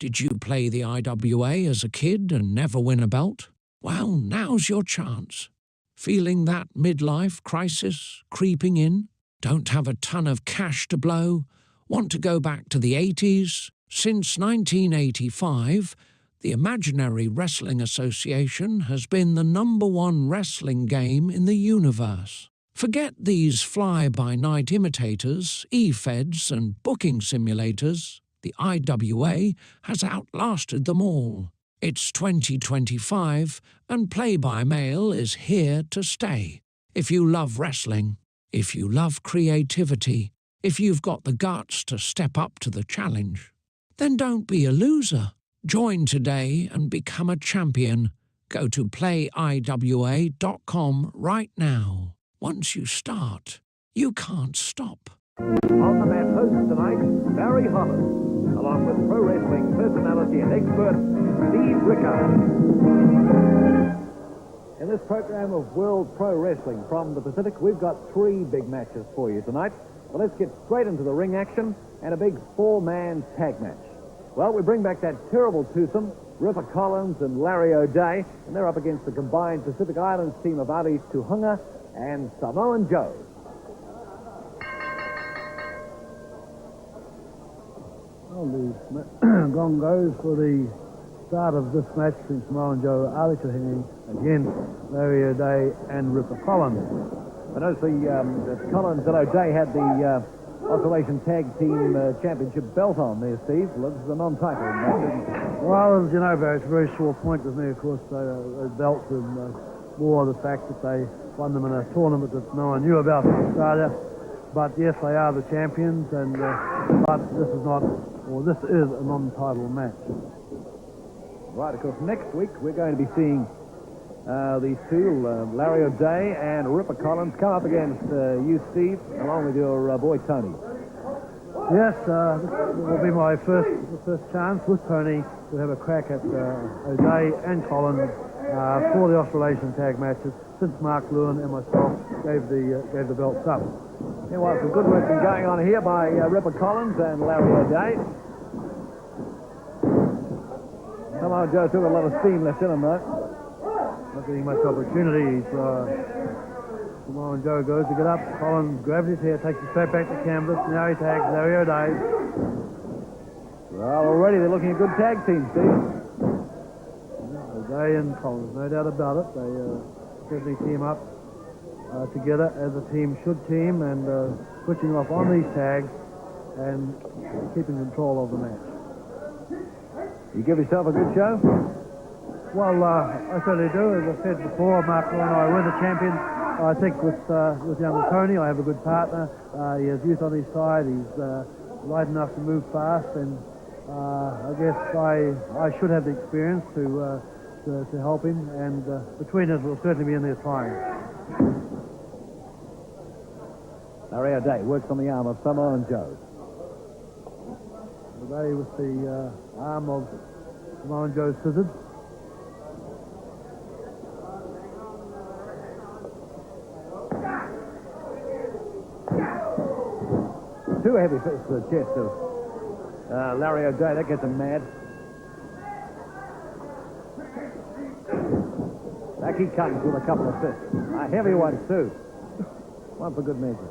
Did you play the IWA as a kid and never win a belt? Well, now's your chance. Feeling that midlife crisis creeping in? Don't have a ton of cash to blow? Want to go back to the 80s? Since 1985, the Imaginary Wrestling Association has been the #1 wrestling game in the universe. Forget these fly-by-night imitators, e-feds and booking simulators. The IWA has outlasted them all. It's 2025 and play-by-mail is here to stay. If you love wrestling, if you love creativity, if you've got the guts to step up to the challenge, then don't be a loser. Join today and become a champion. Go to playiwa.com right now. Once you start, you can't stop. On the mat host tonight, Barry Holland, along with pro wrestling personality and expert, Steve Rickard. In this program of World Pro Wrestling from the Pacific, we've got 3 big matches for you tonight. Well, let's get straight into the ring action and a big 4-man tag match. Well, we bring back that terrible twosome, Ripper Collins and Larry O'Day, and they're up against the combined Pacific Islands team of Aris Tuhunga and Samoan Joe. Well, the gong goes for the start of this match between Samoan Joe, Aris Tuhunga against Larry O'Day and Ripper Collins. I notice that Collins and O'Day had the Oscillation Tag Team Championship belt on there, Steve. Well, this is a non-title match, isn't it? Well, as you know, Barry, it's a very sore point with me, of course, those belts, and more the fact that they won them in a tournament that no one knew about in Australia. But yes, they are the champions, and but this is not, or this is a non-title match. Right, of course, next week we're going to be seeing these two, Larry O'Day and Ripper Collins, come up against you, Steve, along with your boy Tony. Yes, this will be my first chance with Tony to have a crack at O'Day and Collins for the Australasian tag matches since Mark Lewin and myself gave the belts up. Yeah, well, some good work been going on here by Ripper Collins and Larry O'Day. Somehow Joe took a lot of steam left in him, though. Not getting much opportunity. Samoan Joe goes to get up. Collins grabs his hair, takes it straight back to canvas. Now he tags Larry O'Day. Well, already they're looking a good tag team, Steve. O'Day and Collins, no doubt about it. They certainly team up together as a team should team, and switching off on these tags and keeping control of the match. You give yourself a good show? Well, I certainly do. As I said before, Mark and I were the champions. I think with young Tony, I have a good partner. He has youth on his side. He's light enough to move fast, and I guess I should have the experience to help him. And between us, we'll certainly be in there trying. Larry O'Day works on the arm of Samoan Joe. O'Day with the arm of Samoan Joe scissored. Too heavy for the chest of Larry O'Day. That gets him mad. Back he comes with a couple of fists. Heavy ones, too. One for good measure.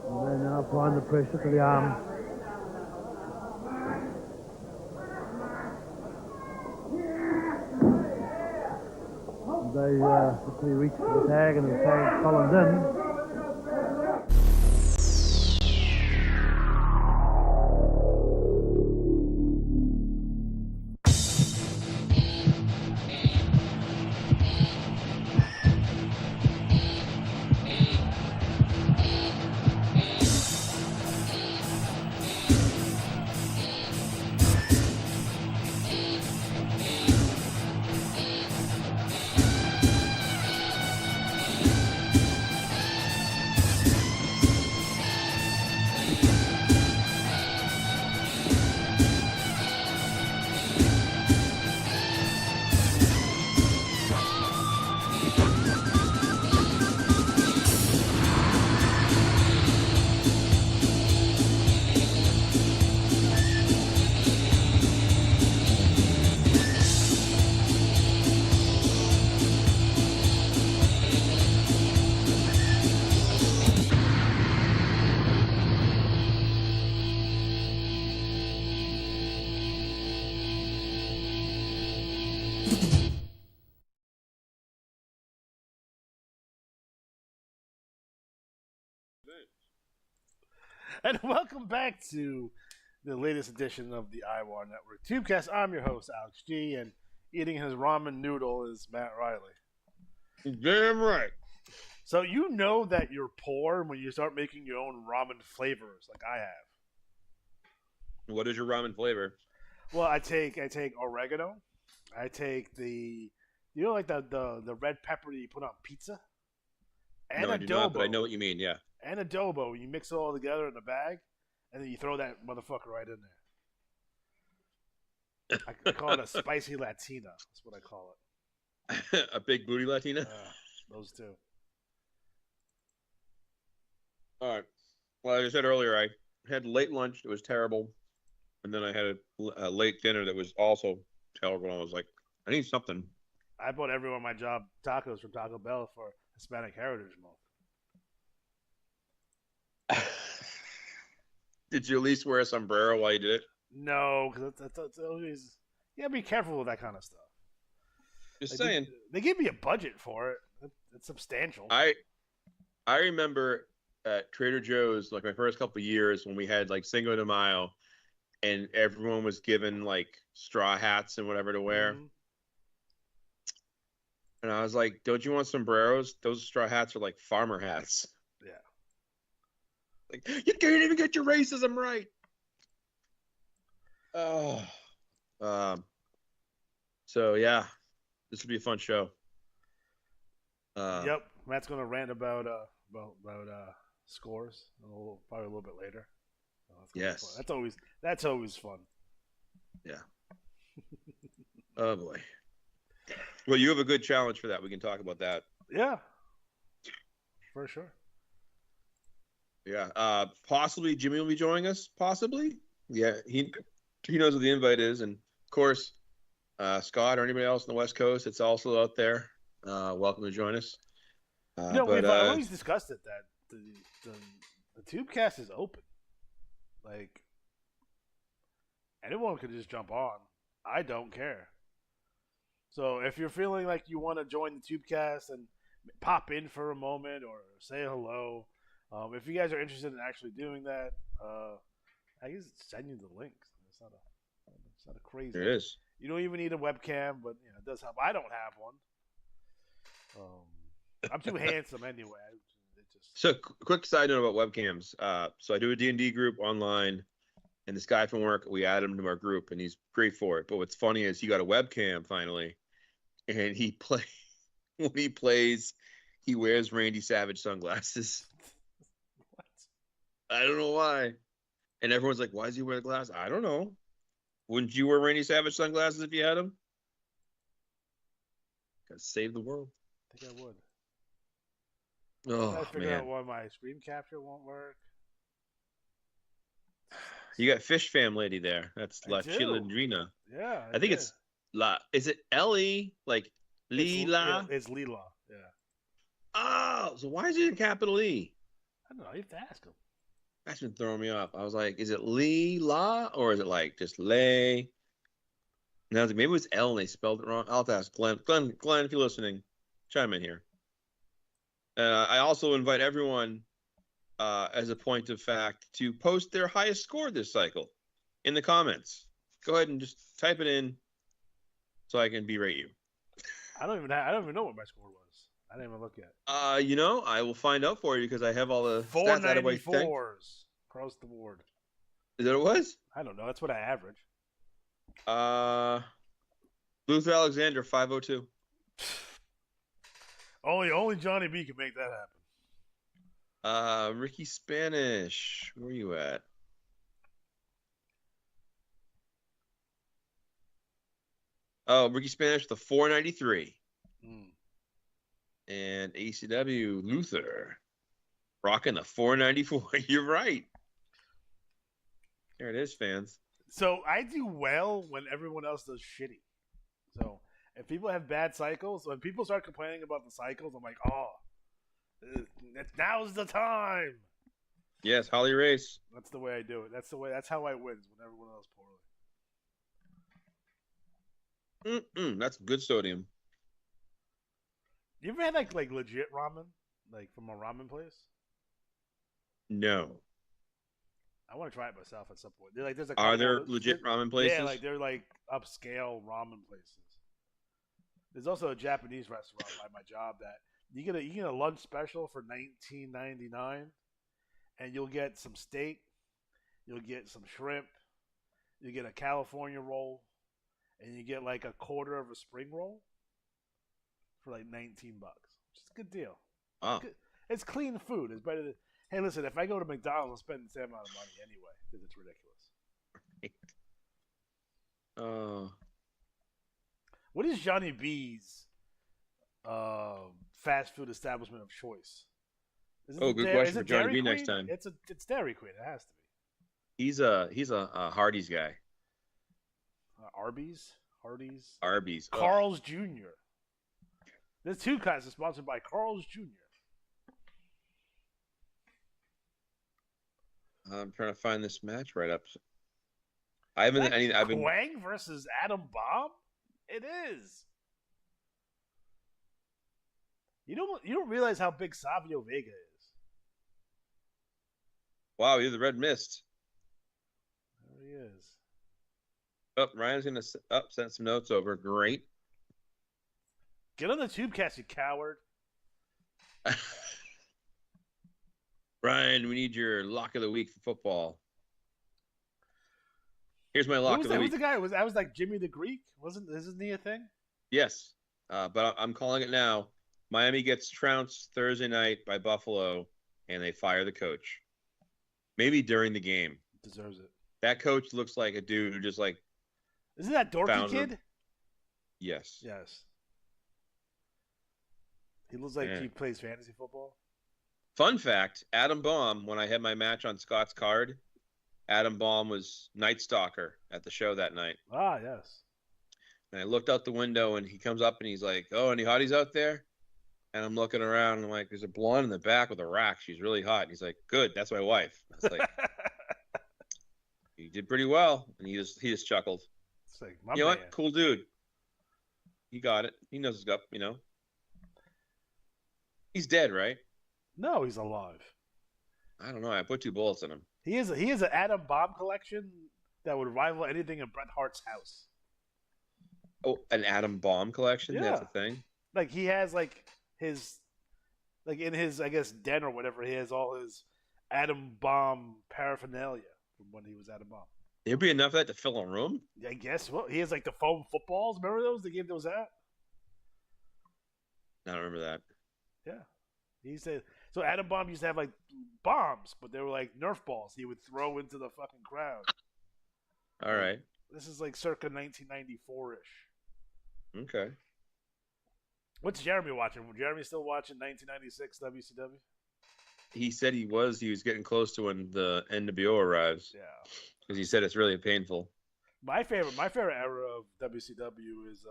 And they're now applying the pressure to the arm. They quickly reach the tag, and the tag Collins in. And welcome back to the latest edition of the IWAR Network Tubecast. I'm your host, Alex G, and eating his ramen noodle is Matt Riley. Damn right. So you know that you're poor when you start making your own ramen flavors, like I have. What is your ramen flavor? Well, I take oregano. I take the like the red pepper that you put on pizza, and No, I do not, but I adobo. know what you mean. Yeah. And adobo. You mix it all together in a bag, and then you throw that motherfucker right in there. I call it a spicy Latina. That's what I call it. A big booty Latina. Those two. All right. Well, as I said earlier, I had late lunch. It was terrible, and then I had a late dinner that was also terrible. And I was like, I need something. I bought everyone at my job tacos from Taco Bell for Hispanic Heritage Month. Did you at least wear a sombrero while you did it? No, because that's always be careful with that kind of stuff. Just saying. They gave me a budget for it. It's substantial. I remember at Trader Joe's, like my first couple of years when we had like Cinco de Mayo, and everyone was given like straw hats and whatever to wear. Mm-hmm. And I was like, don't you want sombreros? Those straw hats are like farmer hats. Yeah. Like, you can't even get your racism right. Oh. So, yeah, this will be a fun show. Yep. Matt's going to rant about scores probably a little bit later. Yes. That's always fun. Yeah. Oh, boy. Well, you have a good challenge for that. We can talk about that. Yeah. For sure. Yeah. Possibly Jimmy will be joining us. Possibly. Yeah. He knows what the invite is. And, of course, Scott or anybody else on the West Coast that's also out there, welcome to join us. We've always discussed it that the Tubecast is open. Like, anyone could just jump on. I don't care. So if you're feeling like you want to join the Tubecast and pop in for a moment or say hello, if you guys are interested in actually doing that, I can send you the links. It's not a crazy. It is. You don't even need a webcam, but it does help. I don't have one. I'm too handsome anyway. So, quick side note about webcams. So I do a D&D group online, and this guy from work, we added him to our group, and he's great for it. But what's funny is he got a webcam finally, and when he plays, he wears Randy Savage sunglasses. What? I don't know why. And everyone's like, why does he wear the glasses? I don't know. Wouldn't you wear Randy Savage sunglasses if you had them? Gotta save the world. I think I would. Oh, I figure man. out why my screen capture won't work. You got Fish Fam Lady there. That's La do. Chilindrina. Yeah. I think it's La. Is it L-E? Like Lila? It's Lila. Yeah. Oh, so why is it a capital E? I don't know. You have to ask him. That's been throwing me off. I was like, is it Lila or is it like just Lay? And I was like, maybe it was L and they spelled it wrong. I'll have to ask Glenn. Glenn, if you're listening, chime in here. I also invite everyone, as a point of fact, to post their highest score this cycle in the comments. Go ahead and just type it in so I can berate you. I don't even know what my score was. I didn't even look yet. I will find out for you because I have all the stats out of my thing. 494s across the board. Is that what it was? I don't know. That's what I average. Luther Alexander 502. Only Johnny B can make that happen. Ricky Spanish, where are you at? Oh, Ricky Spanish, the 493. And ACW Luther, rocking the 494. You're right. There it is, fans. So I do well when everyone else does shitty. So if people have bad cycles, when people start complaining about the cycles, I'm like, now's the time. Yes, Holly Race. That's the way I do it. That's how I win when everyone else poorly. That's good sodium. You ever had like legit ramen, like from a ramen place? No. I want to try it myself at some point. They're like, there's a Are couple. there legit ramen places? Yeah, like they're like upscale ramen places. There's also a Japanese restaurant by my job that you get a lunch special for $19.99, and you'll get some steak, you'll get some shrimp, you get a California roll, and you get like a quarter of a spring roll for like $19, which is a good deal. Oh, It's clean food. It's better than. Hey, listen, if I go to McDonald's, I'll spend the same amount of money anyway because it's ridiculous. oh, What is Johnny B's fast food establishment of choice? good question for Johnny B next time. It's Dairy Queen. It has to be. He's a Hardee's guy. Arby's, Hardee's, Arby's. Oh. Carl's Jr. There's two kinds. It's sponsored by Carl's Jr. I'm trying to find this match right up. I haven't. I've been. Quang versus Adam Bomb. It is. You don't realize how big Savio Vega is. Wow, you're the Red Mist. There he is. Oh, Ryan's gonna send some notes over. Great. Get on the Tubecast, you coward. Ryan, we need your lock of the week for football. Here's my lock of the week. Who's the guy? That was like Jimmy the Greek? Isn't he a thing? Yes, but I'm calling it now. Miami gets trounced Thursday night by Buffalo, and they fire the coach. Maybe during the game. Deserves it. That coach looks like a dude who just like. Isn't that dorky kid? Yes. Yes. He looks like he plays fantasy football. Fun fact, Adam Baum, when I had my match on Scott's card, Adam Baum was Night Stalker at the show that night. Ah, yes. And I looked out the window, and he comes up, and he's like, oh, any hotties out there? And I'm looking around, and I'm like, there's a blonde in the back with a rack. She's really hot. And he's like, good, that's my wife. I was like, you did pretty well. And he just chuckled. It's like, you know what? Cool dude. He got it. He knows his stuff, He's dead, right? No, he's alive. I don't know. I put 2 bullets in him. He is an Adam Bomb collection that would rival anything in Bret Hart's house. Oh, an Adam Bomb collection? Yeah. That's a thing? Like, he has, in his, I guess, den or whatever, he has all his Adam Bomb paraphernalia from when he was Adam Bomb. There'd be enough of that to fill a room? I guess. Well, he has, the foam footballs. Remember those? They gave those out? I don't remember that. Yeah. He said so. Adam Bomb used to have bombs, but they were like Nerf balls. He would throw into the fucking crowd. All right. This is circa 1994-ish. Okay. What's Jeremy watching? Jeremy still watching 1996 WCW? He said he was getting close to when the NWO arrives. Yeah. Because he said it's really painful. My favorite era of WCW is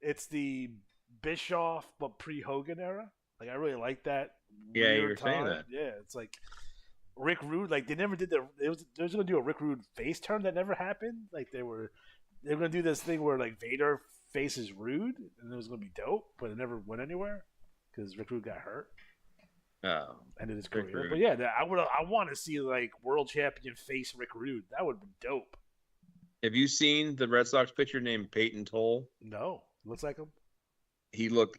it's the Bischoff but pre-Hogan era. I really like that. Yeah, you were saying that. Yeah, it's like Rick Rude. They never did they was going to do a Rick Rude face turn that never happened. They were going to do this thing where Vader faces Rude, and it was going to be dope, but it never went anywhere because Rick Rude got hurt. Oh, ended his career. But yeah, I want to see world champion face Rick Rude. That would be dope. Have you seen the Red Sox pitcher named Peyton Toll? No, looks like him.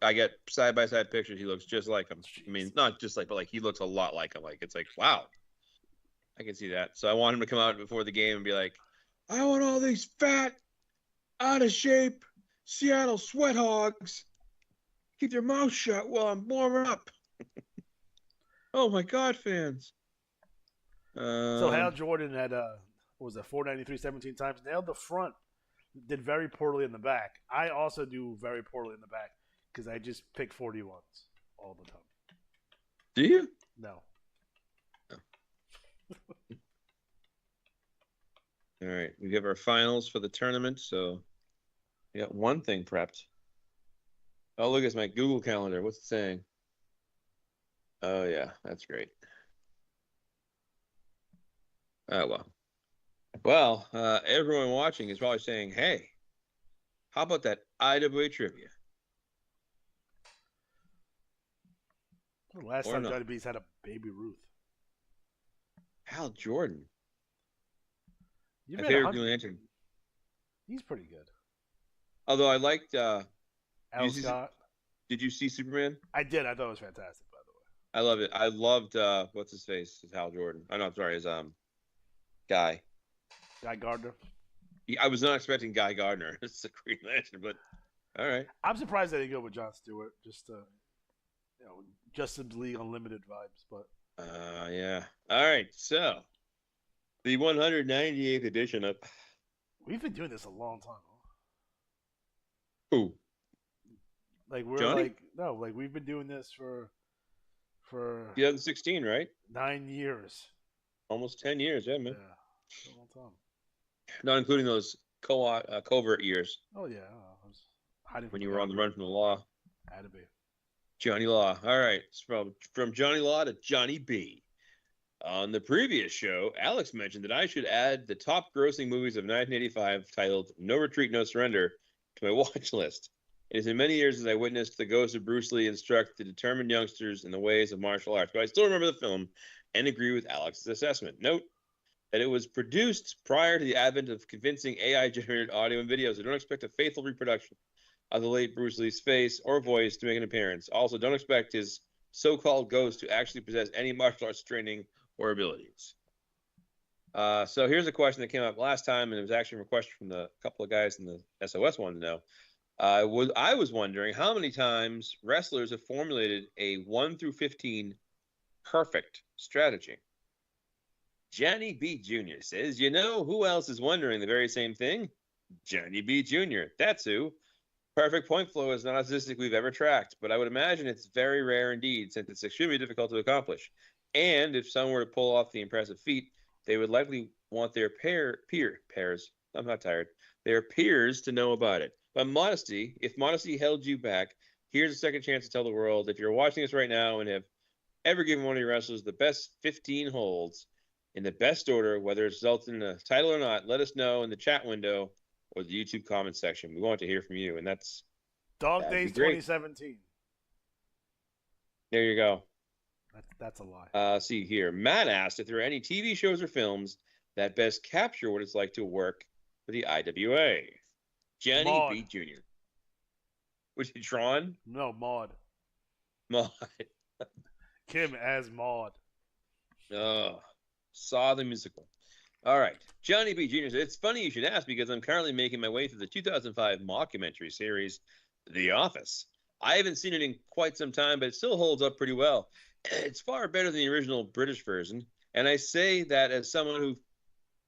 I get side-by-side pictures. He looks just like him. Jeez. I mean, not just but he looks a lot like him. It's wow. I can see that. So I want him to come out before the game and be like, I want all these fat, out-of-shape Seattle sweat hogs. Keep their mouth shut while I'm warming up. Oh, my God, fans. So Hal Jordan had, 493 17 times. Nailed the front. Did very poorly in the back. I also do very poorly in the back because I just pick 41s all the time. Do you? No. Oh. All right. We have our finals for the tournament, so we got one thing prepped. Oh, look, it's my Google Calendar. What's it saying? Oh, yeah. That's great. Oh, well. Well, everyone watching is probably saying, hey, how about that IWA trivia? The last time Johnny B's had a Baby Ruth. Hal Jordan. You've My been favorite Green Lantern. He's pretty good. Although I liked. Al Scott. Did you see Superman? I did. I thought it was fantastic, by the way. I love it. I loved what's his face? It's Hal Jordan. Oh no, I'm sorry, his guy. Guy Gardner. I was not expecting Guy Gardner. It's a Green Lantern, but all right. I'm surprised they didn't go with Jon Stewart. Just Justice League Unlimited vibes, but Yeah. All right. So the 198th edition of we've been doing this a long time. who? Like we're Johnny? like we've been doing this for 2016, right? 9 years. Almost 10 years, yeah, Yeah, man. it's a long time. Not including those covert years Oh yeah, I was hiding when from you the were on the government. run from the law. Had to be. Johnny Law. All right. It's from Johnny Law to Johnny B. On the previous show, Alex mentioned that I should add the top grossing movies of 1985 titled No Retreat, No Surrender to my watch list. It has been many years since I witnessed the ghost of Bruce Lee instruct the determined youngsters in the ways of martial arts, but I still remember the film and agree with Alex's assessment. Note that it was produced prior to the advent of convincing AI-generated audio and video, so don't expect a faithful reproduction of the late Bruce Lee's face or voice to make an appearance. Also, don't expect his so-called ghost to actually possess any martial arts training or abilities. So here's a question that came up last time, and it was actually a question from the couple of guys in the SOS wanted to know. I was wondering how many times wrestlers have formulated a 1 through 15 perfect strategy. Johnny B. Jr. says, you know who else is wondering the very same thing? Johnny B. Jr. That's who. Perfect point flow is not a statistic we've ever tracked, but I would imagine it's very rare indeed, since it's extremely difficult to accomplish. And if someone were to pull off the impressive feat, they would likely want their peers. I'm not tired. Their peers to know about it. But if modesty held you back, here's a second chance to tell the world. If you're watching this right now and have ever given one of your wrestlers the best 15 holds in the best order, whether it results in a title or not, let us know in the chat window or the YouTube comments section. We want to hear from you, and that'd Days be great. 2017. There you go. That's a lie. See here. Matt asked if there are any TV shows or films that best capture what it's like to work for the IWA. Johnny Maud. B. Jr. Was he Tron? No, Maud. Maud. Kim as Maud. Oh, saw the musical. All right. Johnny B. Jr. says, it's funny you should ask because I'm currently making my way through the 2005 mockumentary series, The Office. I haven't seen it in quite some time, but it still holds up pretty well. It's far better than the original British version, and I say that as someone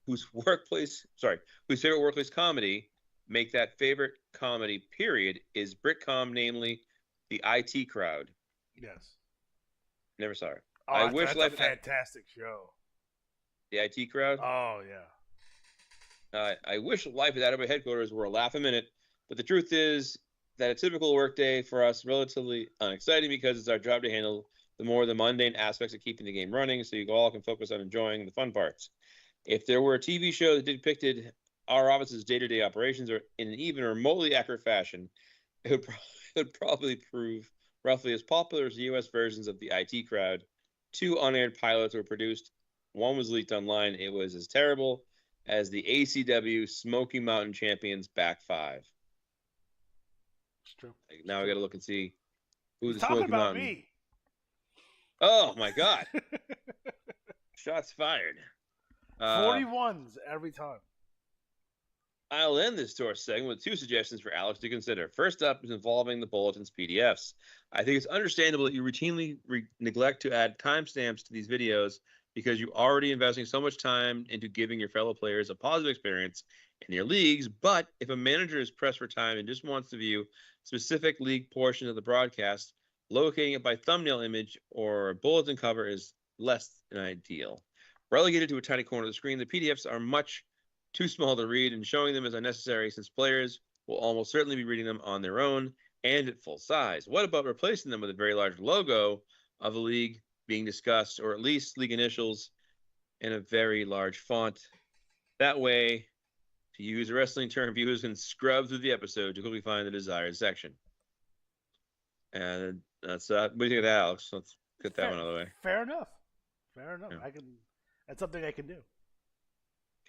whose favorite workplace comedy make that favorite comedy period is Britcom, namely the IT Crowd. Yes. Never saw it. Oh, that's a fantastic show. The IT Crowd? Oh, yeah. I wish Life at Atterbury headquarters were a laugh a minute, but the truth is that a typical workday for us is relatively unexciting because it's our job to handle the mundane aspects of keeping the game running so you all can focus on enjoying the fun parts. If there were a TV show that depicted our office's day-to-day operations or in an even remotely accurate fashion, it would probably prove roughly as popular as the U.S. versions of the IT Crowd. 2 unaired pilots were produced. 1 was leaked online. It was as terrible as the ACW Smoky Mountain Champions Back 5. It's true. Now I got to look and see who's the talking Smoky about Mountain. Me. Oh my God! Shots fired. 41s every time. I'll end this tour segment with 2 suggestions for Alex to consider. First up is involving the bulletins PDFs. I think it's understandable that you routinely neglect to add timestamps to these videos because you're already investing so much time into giving your fellow players a positive experience in their leagues. But if a manager is pressed for time and just wants to view specific league portions of the broadcast, locating it by thumbnail image or bulletin cover is less than ideal. Relegated to a tiny corner of the screen, the PDFs are much too small to read, and showing them is unnecessary since players will almost certainly be reading them on their own and at full size. What about replacing them with a very large logo of the league being discussed, or at least league initials in a very large font? That way, to use a wrestling term, viewers can scrub through the episode to quickly find the desired section. And that's what do you think of that, Alex? Let's get that one out of the way. Fair enough. Yeah. That's something I can do.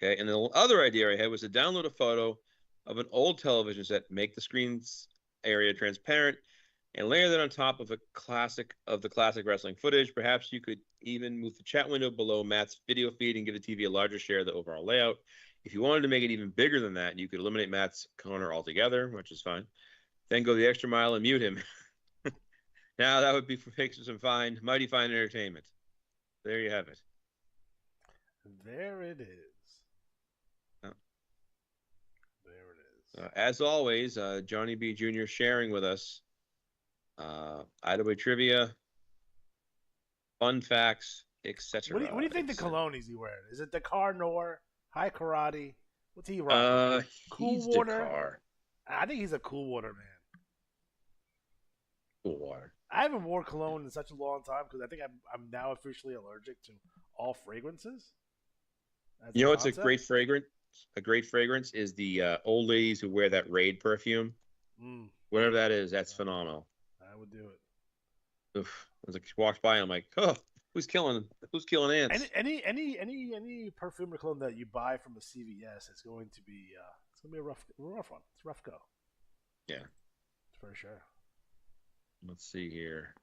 Okay, and the other idea I had was to download a photo of an old television set, make the screen's area transparent, and layer that on top of the classic wrestling footage. Perhaps you could even move the chat window below Matt's video feed and give the TV a larger share of the overall layout. If you wanted to make it even bigger than that, you could eliminate Matt's corner altogether, which is fine. Then go the extra mile and mute him. Now that would be for pictures and mighty fine entertainment. There you have it. There it is. Oh. There it is. As always, Johnny B. Jr. sharing with us IWA trivia, fun facts, etc. What do you think the cologne is he wearing? Is it Dakar Noir, High Karate? What's he rocking? He's Water. Dakar. I think he's a Cool Water man. Cool Water. I haven't worn cologne in such a long time because I think I'm now officially allergic to all fragrances. You know what's a great fragrance? A great fragrance is the old ladies who wear that Raid perfume. Whatever that is, that's phenomenal. I would do it. Oof. As I walked by, I'm like, oh, who's killing ants? Any perfume or cologne that you buy from a CVS is going to be a rough one. It's a rough go. Yeah, for sure. Let's see here.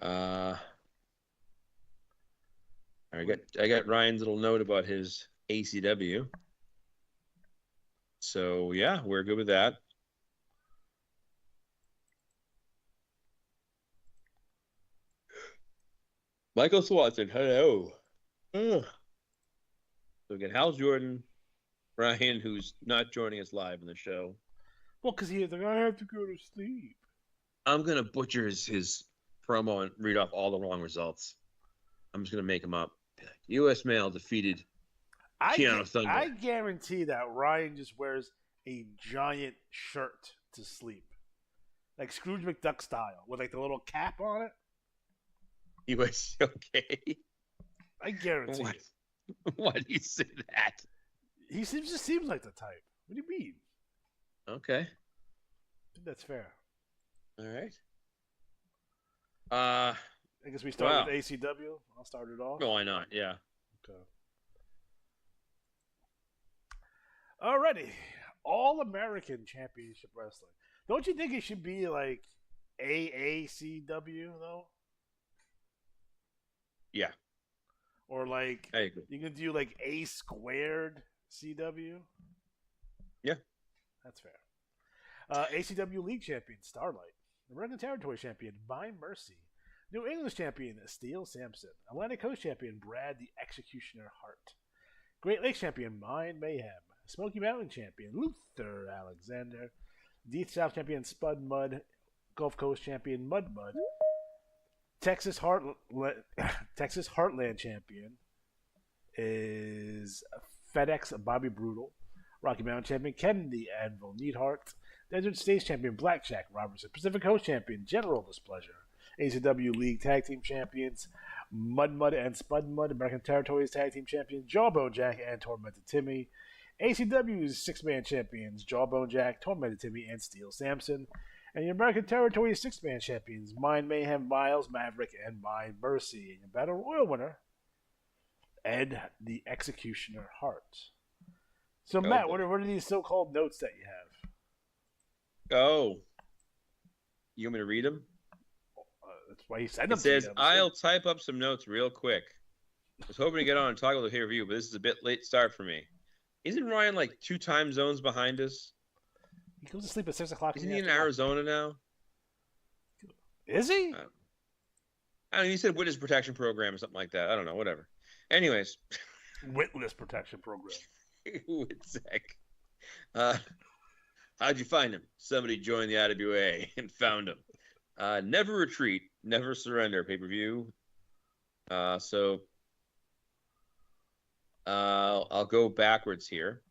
I got Ryan's little note about his ACW. So yeah, we're good with that. Michael Swanson, hello. So again, Hal Jordan, Ryan, who's not joining us live in the show. Well, because he's like, I have to go to sleep. I'm gonna butcher his promo and read off all the wrong results. I'm just gonna make them up. U.S. male defeated Keanu Thunder. I guarantee that Ryan just wears a giant shirt to sleep, like Scrooge McDuck style, with like the little cap on it. He was okay. I guarantee it. Why do you say that? He just seems like the type. What do you mean? Okay. I think that's fair. All right. I guess we start with ACW. I'll start it off. No, why not? Yeah. Okay. Alrighty. All-American Championship Wrestling. Don't you think it should be like AACW though? Yeah. Or like I agree. You can do like A squared CW. Yeah. That's fair. ACW League Champion Starlight. American Territory Champion My Mercy. New English Champion Steel Sampson. Atlantic Coast Champion Brad the Executioner Hart. Great Lakes Champion Mind Mayhem. Smoky Mountain Champion Luther Alexander. Deep South Champion Spud Mud. Gulf Coast Champion Mud. Texas Heartland Champion is FedEx Bobby Brutal. Rocky Mountain Champion Ken the Anvil Neidhart. Desert States Champion Blackjack Robertson. Pacific Coast Champion General Displeasure. ACW League Tag Team Champions Mud and Spud Mud. American Territories Tag Team Champions Jawbone Jack and Tormented Timmy. ACW's six-man champions Jawbone Jack, Tormented Timmy, and Steel Sampson. And the American Territories six-man champions Mind Mayhem, Miles, Maverick, and My Mercy. And your Battle Royal winner, Ed the Executioner Hart. So, Matt, what are these so-called notes that you have? Oh. You want me to read them? That's why he said them. It says, I'll type up some notes real quick. I was hoping to get on and talk about the pay-per-view, but this is a bit late start for me. Isn't Ryan like 2 time zones behind us? He goes to sleep at 6 o'clock. Isn't he in Arizona now? Is he? I don't know. He said witness protection program or something like that. I don't know. Whatever. Anyways. Witness protection program. Witsec. How'd you find him? Somebody joined the IWA and found him. Never retreat, never surrender pay-per-view. So I'll go backwards here.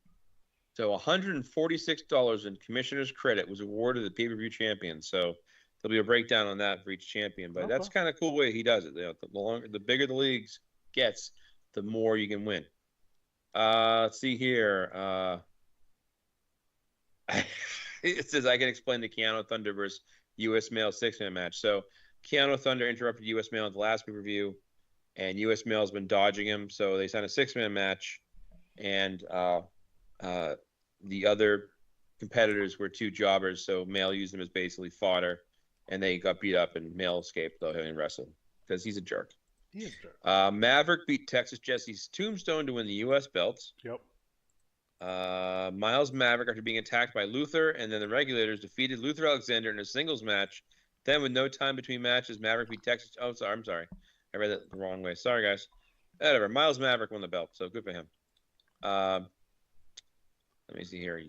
So $146 in commissioner's credit was awarded to the pay-per-view champion. So there'll be a breakdown on that for each champion. But that's kind of cool way he does it. You know, the bigger the leagues gets, the more you can win. Let's see here. It says I can explain the Keanu Thunder versus U.S. Male 6-man match. So Keanu Thunder interrupted U.S. Male at the last pay-per-view, and U.S. Male has been dodging him. So they signed a 6-man match, and the other competitors were two jobbers, so Male used them as basically fodder, and they got beat up, and Male escaped though having wrestled because he's a jerk. He is a jerk. Maverick beat Texas Jesse's Tombstone to win the U.S. belts. Yep. Miles Maverick, after being attacked by Luther, and then the Regulators defeated Luther Alexander in a singles match. Then, with no time between matches, Maverick beat Texas. Oh, sorry, I'm sorry. I read that the wrong way. Sorry, guys. Whatever. Miles Maverick won the belt, so good for him. Let me see here.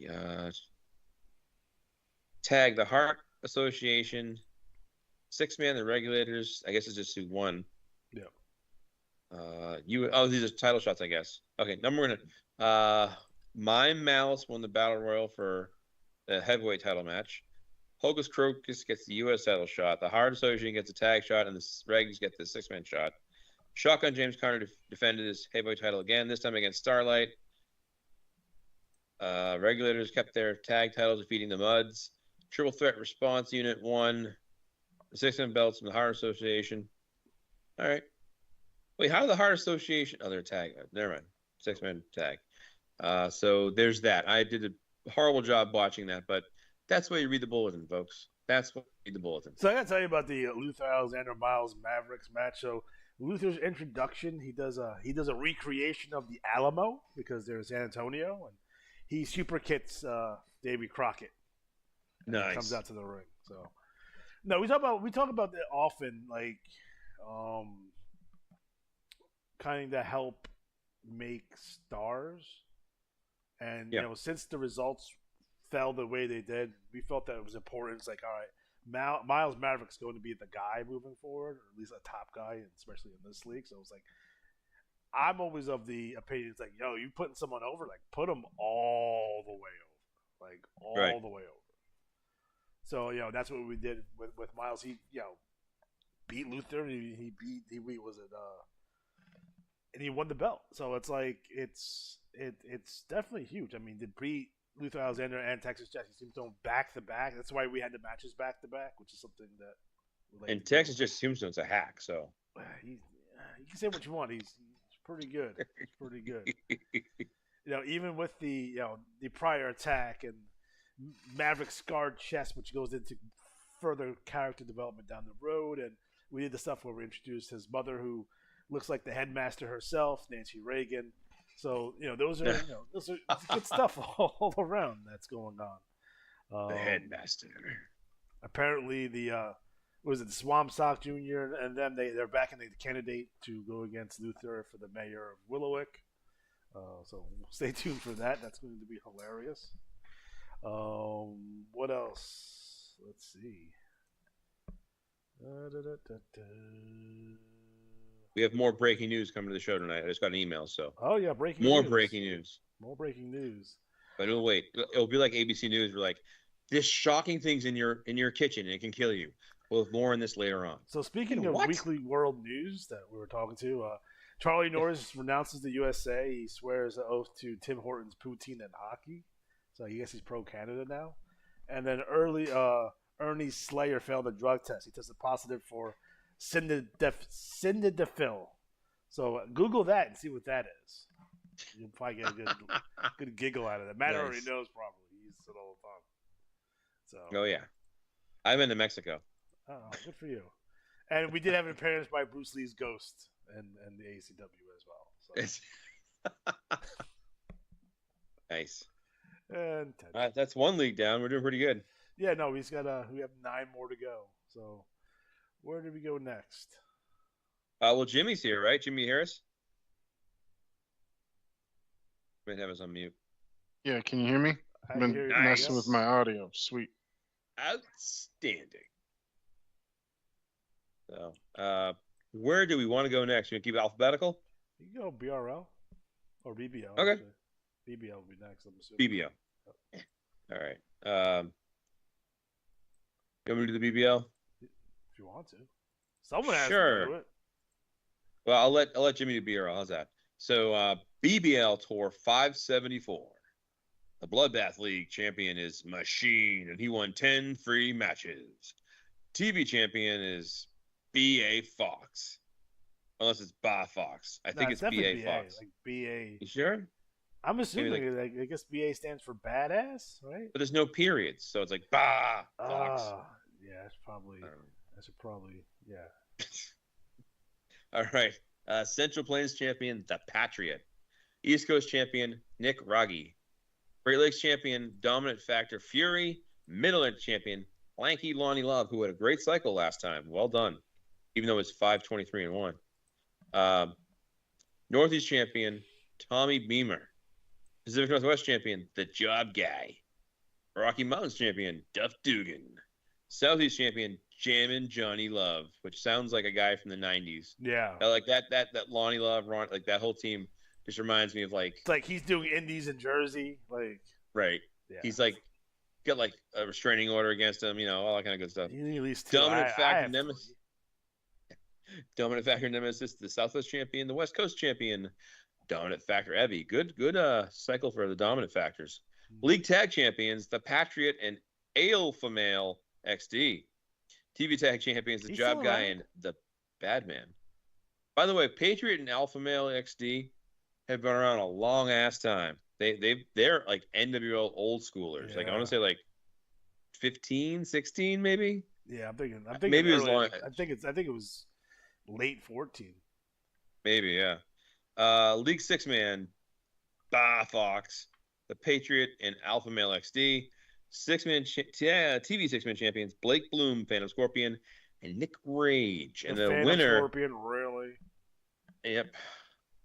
Tag the Heart Association, 6-man, the Regulators. I guess it's just who won. Yeah. These are title shots, I guess. Okay, number one. Mime Malice won the Battle Royal for the heavyweight title match. Hocus Crocus gets the U.S. title shot. The Heart Association gets a tag shot, and the Regs get the 6-man shot. Shotgun James Conner defended his heavyweight title again, this time against Starlight. Regulators kept their tag titles, defeating the Muds. Triple Threat Response Unit won the 6-man belts from the Heart Association. All right. Wait, how did the Heart Association? Oh, they're a tag. Never mind. 6-man tag. So there's that. I did a horrible job watching that, but that's why you read the bulletin, folks. That's why you read the bulletin. So I got to tell you about the Luther Alexander Miles Mavericks match. So Luther's introduction, he does a recreation of the Alamo because they're in San Antonio, and he super kits Davy Crockett. Nice. He comes out to the ring. So no, we talk about that often, like kind of help make stars. And since the results fell the way they did, we felt that it was important. It's like, all right, Miles Maverick's going to be the guy moving forward, or at least a top guy, especially in this league. So it was like, I'm always of the opinion, it's like, you putting someone over, like put them all the way over, like all the way over. So that's what we did with Miles. He beat Luther. He was it and he won the belt. So it's like it's definitely huge. I mean, to beat Luther Alexander and Texas Jesse Tombstone back to back. That's why we had the matches back to back, which is something that. And Texas Jesse Tombstone's a hack, so you can say what you want. He's pretty good. He's pretty good. Even with the the prior attack and Maverick's scarred chest, which goes into further character development down the road, and we did the stuff where we introduced his mother, who looks like the headmaster herself, Nancy Reagan. So those are good stuff all around that's going on. The headmaster. Apparently, the Swamp Sock Jr. and them they're backing the candidate to go against Luther for the mayor of Willowick. So stay tuned for that. That's going to be hilarious. What else? Let's see. We have more breaking news coming to the show tonight. I just got an email, so. Oh yeah, breaking more news. breaking news. More breaking news. But it'll wait. It'll be like ABC News. We're like, this shocking thing's in your kitchen and it can kill you. We'll have more on this later on. So speaking of weekly world news that we were talking to, Charlie Norris renounces the USA. He swears an oath to Tim Hortons poutine and hockey. So I guess he's pro Canada now. And then Ernie Slayer failed a drug test. He tested positive for Sildenafil. So Google that and see what that is. You'll probably get a good giggle out of that. Matt already knows probably. He's it all the time. So. Oh yeah, I've been to Mexico. Oh, good for you. And we did have an appearance by Bruce Lee's ghost and the ACW as well. So. Nice. And that's one league down. We're doing pretty good. Yeah, no, we have 9 more to go. So where do we go next? Well, Jimmy's here, right? Jimmy Harris. Might have us on mute. Yeah, can you hear me? I've been messing with my audio. Sweet. Outstanding. So, where do we want to go next? You want to keep it alphabetical? You can go BRL or BBL. Okay. Actually. BBL will be next, I'm assuming. BBL. Yep. All right. You want me to do the BBL? If you want to. Someone has to do it. Well, I'll let Jimmy do BRL. How's that? So, BBL Tour 574. The Bloodbath League champion is Machine, and he won 10 free matches. TV champion is B.A. Fox. Unless it's Ba Fox. I think it's B.A. Fox. Like B.A. You sure? I'm assuming, like, I guess BA stands for badass, right? But there's no periods, so it's like bah Fox. Yeah, that's probably. I should probably, yeah. All right. Central Plains champion, the Patriot. East Coast champion, Nick Rogge. Great Lakes champion, Dominant Factor Fury. Middle champion, Lanky Lonnie Love, who had a great cycle last time. Well done, even though it's 5-23-1. Northeast champion, Tommy Beamer. Pacific Northwest champion, the Job Guy. Rocky Mountains champion, Duff Dugan. Southeast champion, Jammin' Johnny Love, which sounds like a guy from the 90s. Yeah. Like that Lonnie Love, Ron, like that whole team just reminds me of like. It's like he's doing indies in Jersey. Like. Right. Yeah. He's like, got like a restraining order against him, all that kind of good stuff. You need at least two. Dominant Factor Nemesis. Dominant Factor Nemesis, the Southwest champion, the West Coast champion, Dominant Factor Evie. Good cycle for the Dominant Factors. League Tag Champions, the Patriot and Alpha Male XD. TV Tag Champions, the Job Guy and the Bad Man. By the way, Patriot and Alpha Male XD have been around a long ass time. They're like NWO old schoolers. Yeah. Like I want to say like 15, 16 maybe. Yeah, I'm thinking maybe it was long. I think it was late 14. Maybe, yeah. League 6-man, Fox, the Patriot and Alpha Male XD. TV 6-man champions, Blake Bloom, Phantom Scorpion, and Nick Rage. And the winner. Scorpion, really? Yep.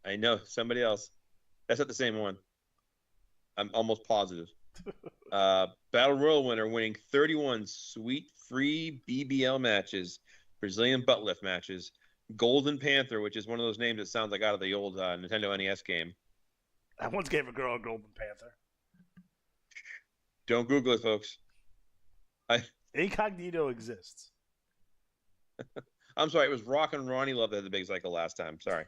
I know. Somebody else. That's not the same one. I'm almost positive. Battle Royal winner winning 31 sweet free BBL matches, Brazilian butt lift matches. Golden Panther, which is one of those names that sounds like out of the old Nintendo NES game. I once gave a girl a Golden Panther. Don't Google it, folks. Incognito exists. I'm sorry. It was Rock and Ronnie Love that had the big cycle last time. Sorry.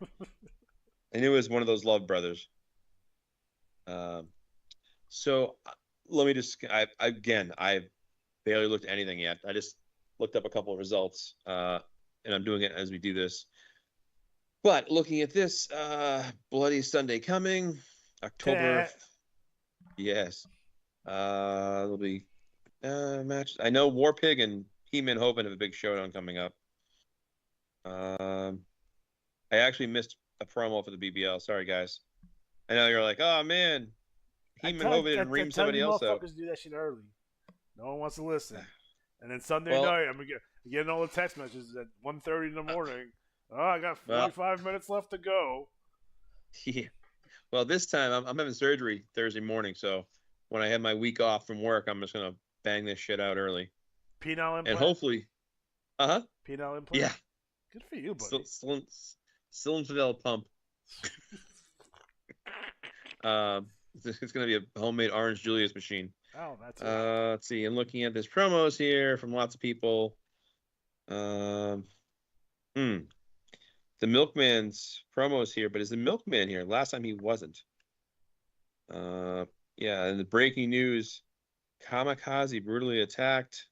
I knew it was one of those Love brothers. So let me just, I've barely looked at anything yet. I just looked up a couple of results, and I'm doing it as we do this. But looking at this, Bloody Sunday coming, October. Yes. There'll be matches. I know War Pig and He-Man Hogan have a big showdown coming up. I actually missed a promo for the BBL. Sorry, guys. I know you're like, oh man, He-Man Hogan didn't ream somebody else out. Motherfuckers do that shit early. No one wants to listen. And then Sunday night, I'm getting all the text messages at 1:30 in the morning. Oh, I got 45 minutes left to go. Yeah. Well, this time I'm having surgery Thursday morning, so when I have my week off from work, I'm just gonna bang this shit out early. Penile implant. And hopefully, penile implant. Yeah. Good for you, buddy. Fidel pump. It's gonna be a homemade Orange Julius machine. Oh, that's let's see. I'm looking at this promos here from lots of people. The Milkman's promos here, but is the Milkman here? Last time he wasn't. Yeah, and the breaking news: Kamikaze brutally attacked.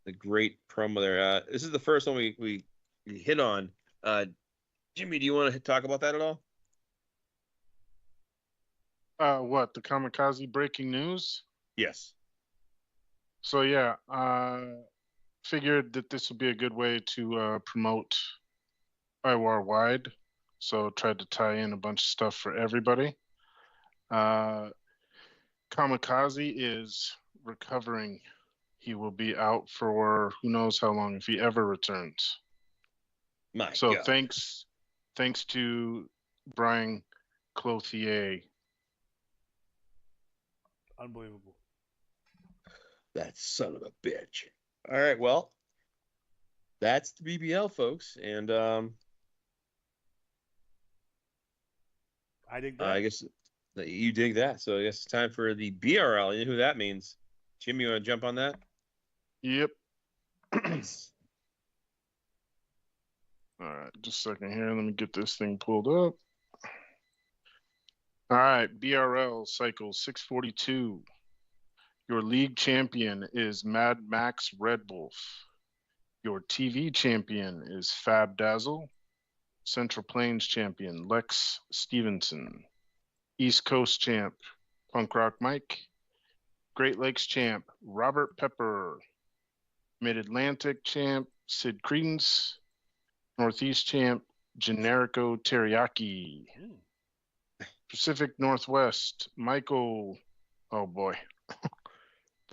The great promo there. This is the first one we hit on. Jimmy, do you want to talk about that at all? What, the Kamikaze breaking news? Yes. So yeah, figured that this would be a good way to promote IWAR wide. So tried to tie in a bunch of stuff for everybody. Kamikaze is recovering. He will be out for who knows how long, if he ever returns. So thanks to Brian Clothier. Unbelievable. That son of a bitch. All right, well, that's the BBL, folks, and I dig that. I guess that you dig that. So I guess it's time for the BRL. You know who that means? Jimmy, you want to jump on that? Yep. All right, just a second here. Let me get this thing pulled up. All right, BRL cycle 642. Your league champion is Mad Max Red Wolf. Your TV champion is Fab Dazzle. Central Plains champion Lex Stevenson. East Coast champ Punk Rock Mike. Great Lakes champ Robert Pepper. Mid-Atlantic champ Sid Credence. Northeast champ Generico Teriyaki. Pacific Northwest Michael, oh boy,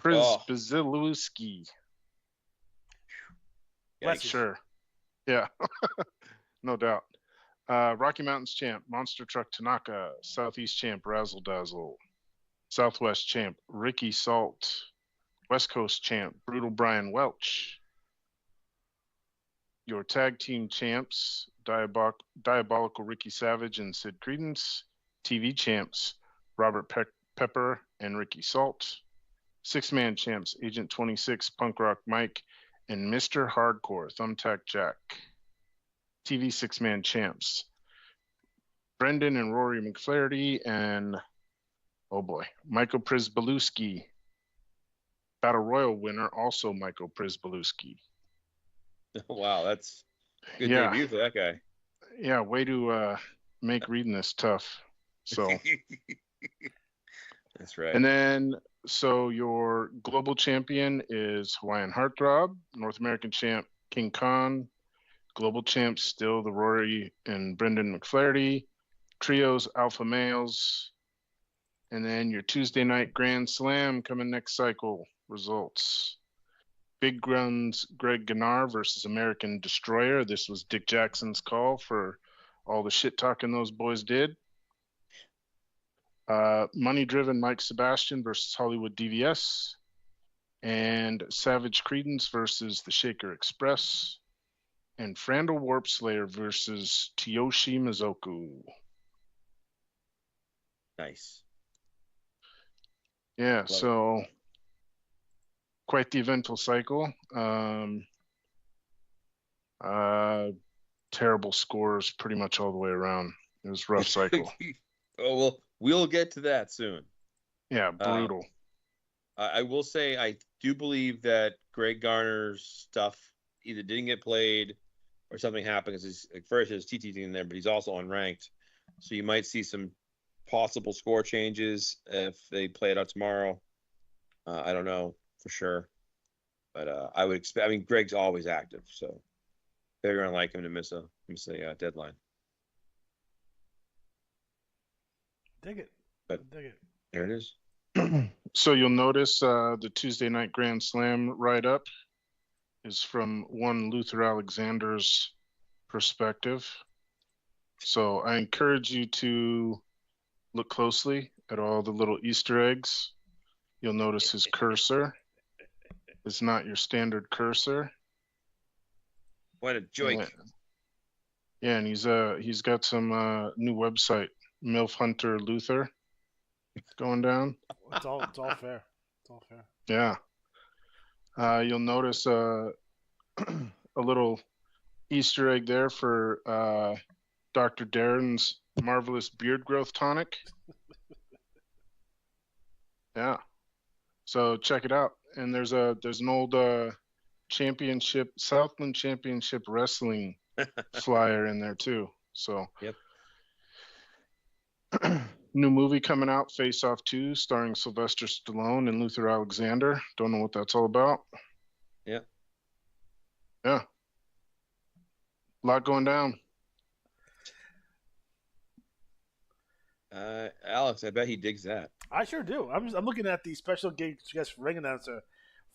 Przbylewski. Bless you. Sure. Yeah, no doubt. Rocky Mountains champ Monster Truck Tanaka. Southeast champ Razzle Dazzle. Southwest champ Ricky Salt. West Coast champ Brutal Brian Welch. Your tag team champs Diabolical Ricky Savage and Sid Credence. TV champs Robert Pepper and Ricky Salt. Six-man champs Agent 26 Punk Rock Mike and Mr. Hardcore Thumbtack Jack. TV six-man champs Brendan and Rory McFlaherty and, oh boy, Michael Przbylewski. Battle Royal winner, also Michael Przbylewski. Wow, that's good Yeah. debut for that guy. Yeah, way to make reading this tough. So That's right. And then, so your global champion is Hawaiian Heartthrob, North American champ King Khan, global champs still the Rory and Brendan McFlaherty, trios Alpha Males, and then your Tuesday night Grand Slam coming next cycle results. Big Guns Greg Gannar versus American Destroyer. This was Dick Jackson's call for all the shit talking those boys did. Money Driven Mike Sebastian versus Hollywood DVS. And Savage Credence versus the Shaker Express. And Frandle Warp Slayer versus Tyoshi Mizoku. Nice. Yeah, Love so quite the eventful cycle. Terrible scores pretty much all the way around. It was a rough cycle. Oh, well, we'll get to that soon. Yeah, brutal. I will say I do believe that Greg Garner's stuff either didn't get played or something happened because first his TT in there, but he's also unranked. So you might see some possible score changes if they play it out tomorrow. I don't know for sure. But I would expect, I mean, Greg's always active, so very unlike him to miss a deadline. Dig it. But Dig it. there it is. So you'll notice the Tuesday night Grand Slam write-up is from one Luther Alexander's perspective. So I encourage you to look closely at all the little Easter eggs. You'll notice his cursor is not your standard cursor. What a joy. Yeah, and he's got some new website, MILF Hunter Luther, going down. It's all fair. It's all fair. Yeah. You'll notice a little Easter egg there for Dr. Darren's Marvelous Beard Growth Tonic. Yeah. So check it out. And there's an old Southland Championship Wrestling flyer in there too. So yep. New movie coming out, Face Off 2, starring Sylvester Stallone and Luther Alexander. Don't know what that's all about. Yeah. Yeah. A lot going down. Alex, I bet he digs that. I sure do. I'm looking at the special guest ring announcer,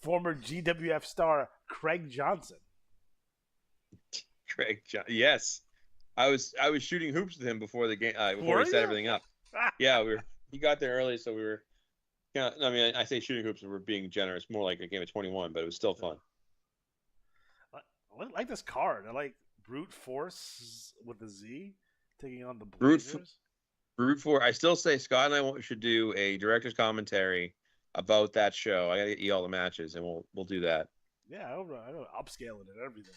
former GWF star Craig Johnson. Yes, I was shooting hoops with him before the game before we set everything up. Yeah, he got there early, so we were. Yeah, I mean, I say shooting hoops, and we're being generous. More like a game of 21, but it was still fun. I like this card. I like Brute Force with a Z taking on the Blazers. Brute Force. I still say Scott and I should do a director's commentary about that show. I gotta get you all the matches, and we'll do that. Yeah, I don't upscale it and everything.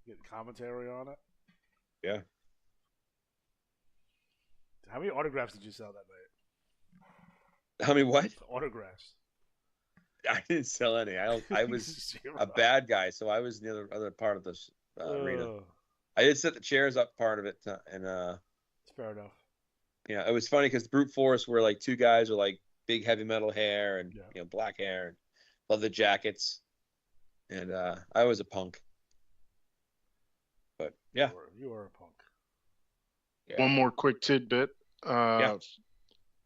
Get commentary on it. Yeah. How many autographs did you sell that night? How many what? Autographs. I didn't sell any. I was a bad guy, so I was in the other part of this arena. I did set the chairs up part of it, and It's fair enough. yeah, it was funny because the brute force were like two guys with like big heavy metal hair and Yeah. black hair and leather jackets, and I was a punk. But yeah, You are a punk. yeah. One more quick tidbit. Yeah.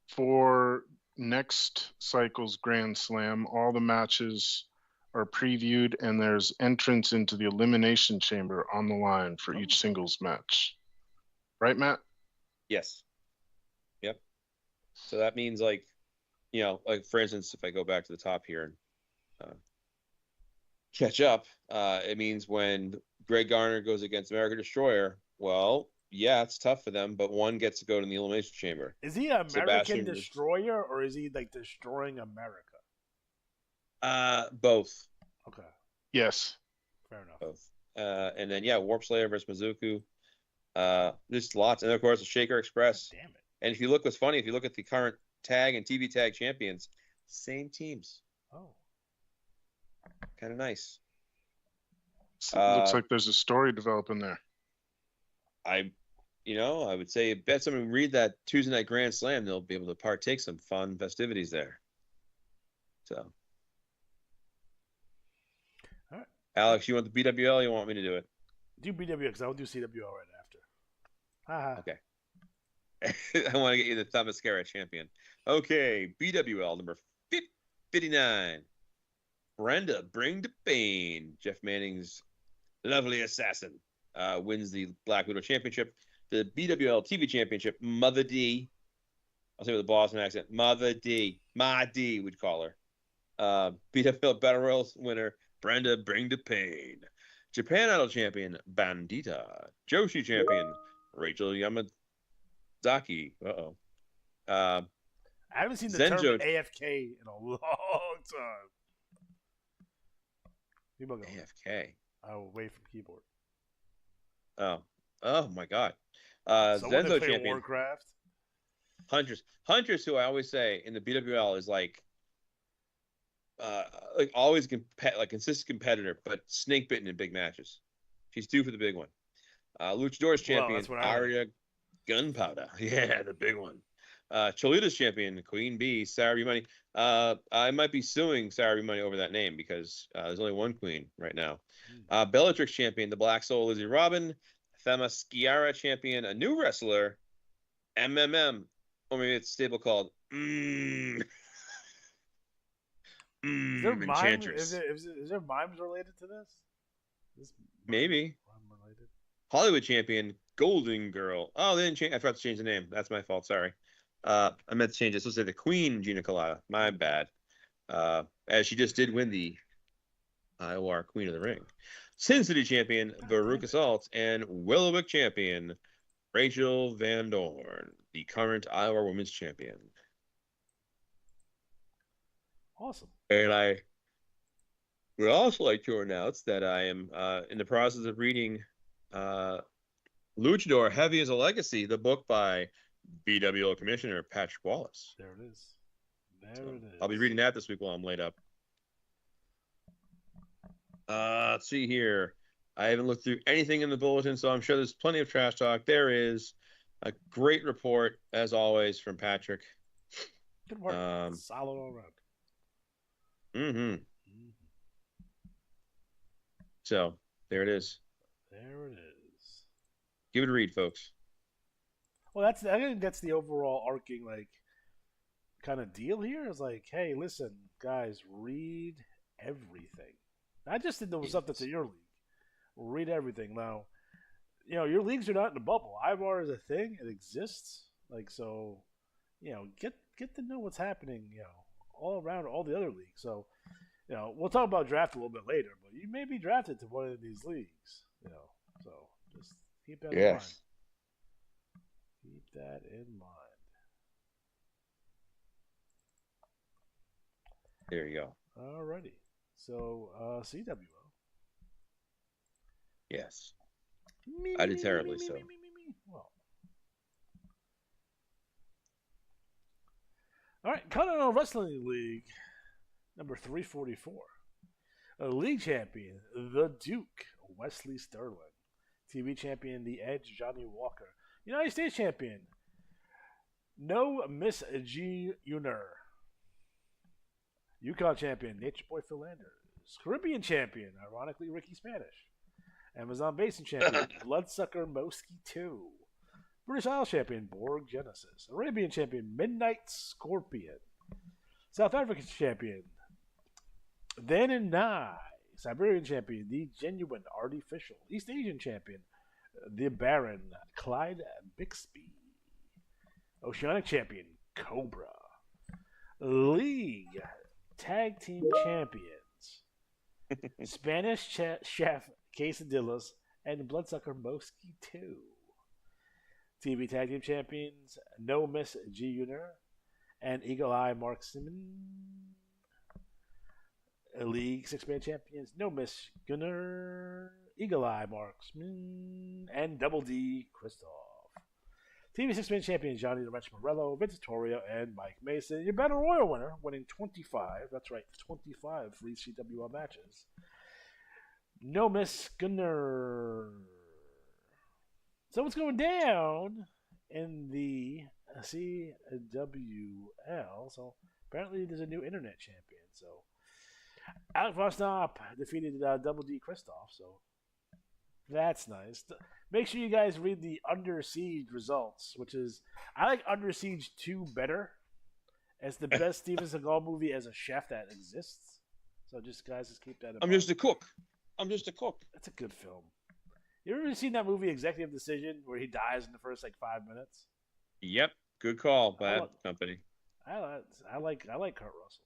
For next cycle's Grand Slam, all the matches are previewed, and there's entrance into the Elimination Chamber on the line for each singles match. Right, Matt? Yes. Yep. So that means like, like for instance, if I go back to the top here and catch up, it means when Greg Garner goes against American Destroyer, well, yeah, it's tough for them, but one gets to go to the Elimination Chamber. Is he an American Sebastian Destroyer, or is he like destroying America? Both. Okay, Yes. fair enough. Both. And then Warp Slayer versus Mizuku. There's lots, and of course the Shaker Express. Damn it. And if you look, what's funny, if you look at the current tag and TV tag champions, same teams. Oh, Kind of nice. Looks like there's a story developing there. I would say, bet someone read that Tuesday Night Grand Slam, they'll be able to partake some fun festivities there. So, all right. Alex, you want the BWL? Or you want me to do it? Do BWL because I'll do CWL right after. Haha. Okay. I want to get you the Themyscira champion. Okay, BWL number 59. Brenda, bring the pain. Jeff Manning's lovely assassin wins the Black Widow Championship. The BWL TV Championship, Mother D. I'll say with a Boston accent. Mother D. Ma D, we'd call her. BWL Battle Royals winner, Brenda, bring the pain. Japan Idol champion, Bandita. Joshi champion, Rachel Yamazaki. I haven't seen the term AFK in a long time. People go, AFK. I will wait from keyboard. Oh my God. Someone Zenzo play champion. Warcraft. Huntress, who I always say in the BWL is like always consistent competitor, but snake bitten in big matches. She's due for the big one. Luchador's champion, Aria Gunpowder. Yeah, the big one. Cholita's champion, Queen Bee, Sarah B. Money. I might be suing Sarah B. Money over that name because there's only one queen right now. Bellatrix champion, the Black Soul, Lizzie Robin. Themyscira champion, a new wrestler, MMM, or maybe it's stable called Is there Enchantress. is there mimes related to this? Maybe. Mime related. Hollywood champion, Golden Girl. Oh, they didn't change. I forgot to change the name. That's my fault. Sorry. I meant to change this. Let's say the Queen, Gina Colada. My bad. As she just did win the IWAR Queen of the Ring. Sin City champion, Veruca Salt, and Willowick champion, Rachel Van Dorn, the current IWAR Women's Champion. Awesome. And I would also like to announce that I am in the process of reading Luchador Heavy as a Legacy, the book by BWO Commissioner Patrick Wallace. There it is. There it is. I'll be reading that this week while I'm laid up. Let's see here. I haven't looked through anything in the bulletin, so I'm sure there's plenty of trash talk. There is a great report, as always, from Patrick. Good work. Solid all around. Mm-hmm. So, there it is. There it is. Give it a read, folks. Well, I think that's the overall arcing, kind of deal here. It's like, hey, listen, guys, read everything. Not just in the stuff that's in your league. Read everything. Now, your leagues are not in a bubble. IWAR is a thing. It exists. So, get to know what's happening, all around all the other leagues. So, we'll talk about draft a little bit later, but you may be drafted to one of these leagues, So, just keep that in mind. Keep that in mind. There you go. Alrighty. So, CWO. Yes. I did terribly so. Well. All right, Continental Wrestling League, number 344. A league champion, the Duke, Wesley Sterling. TV champion, The Edge, Johnny Walker. United States champion, No Miss G. Unner. Yukon champion, Nature Boy Phil Landers. Caribbean champion, ironically, Ricky Spanish. Amazon Basin champion, Bloodsucker Moski 2. British Isles champion, Borg Genesis. Arabian champion, Midnight Scorpion. South African champion, Then and Nye. Siberian champion, The Genuine Artificial. East Asian champion, The Baron, Clyde Bixby. Oceanic champion, Cobra. League Tag Team Champions, Spanish Chef Quesadillas and Bloodsucker Moski 2. TV Tag Team Champions, No Miss G. Unner and Eagle Eye Marksman. League Six-Man Champions, No Miss Gunner, Eagle Eye Marksman, and Double D Christoph. TV Six-Man Champions, Johnny the Wrench Morello, Vince Torrio, and Mike Mason. Your Battle Royal winner, winning 25, that's right, 25 free CWR matches. No Miss Gunner. So what's going down in the CWL? So apparently there's a new internet champion. So Alex Vostop defeated Double D Christoph. So that's nice. Make sure you guys read the Under Siege results, which is, I like Under Siege 2 better. It's the best Steven Seagal movie as a chef that exists. So just guys, just keep that in mind. I'm just a cook. That's a good film. You ever seen that movie Executive Decision where he dies in the first 5 minutes? Yep. Good call, bad company. I like Kurt Russell.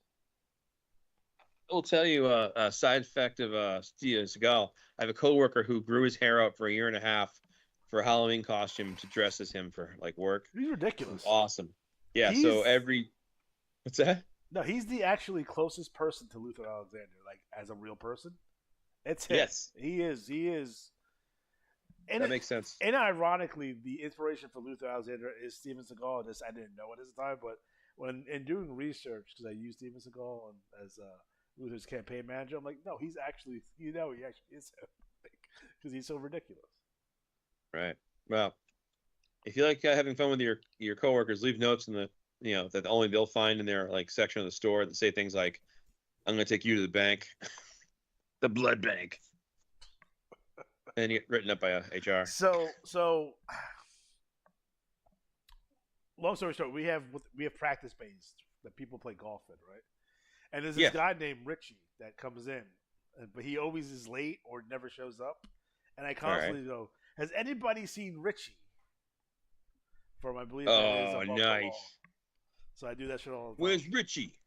I'll tell you a side effect of Steven Seagal. I have a coworker who grew his hair out for a year and a half for a Halloween costume to dress as him for work. He's ridiculous. Awesome. Yeah. What's that? No, he's the actually closest person to Luther Alexander, as a real person. It's him. Yes. He is. And that makes sense. And ironically, the inspiration for Luther Alexander is Steven Seagal. I didn't know it at the time, but in doing research, because I used Steven Seagal as Luther's campaign manager, I'm like, no, he's actually, he actually is him, because he's so ridiculous. Right. Well, if you like having fun with your coworkers, leave notes in the that only they'll find in their section of the store that say things like, "I'm going to take you to the bank, the blood bank." And you get written up by HR. So, long story short, we have practice based that people play golf in, right? And there's this guy named Richie that comes in, but he always is late or never shows up. And I constantly go, "Has anybody seen Richie?" From I believe that is above the nice. wall. So I do that shit all the time. Where's Richie?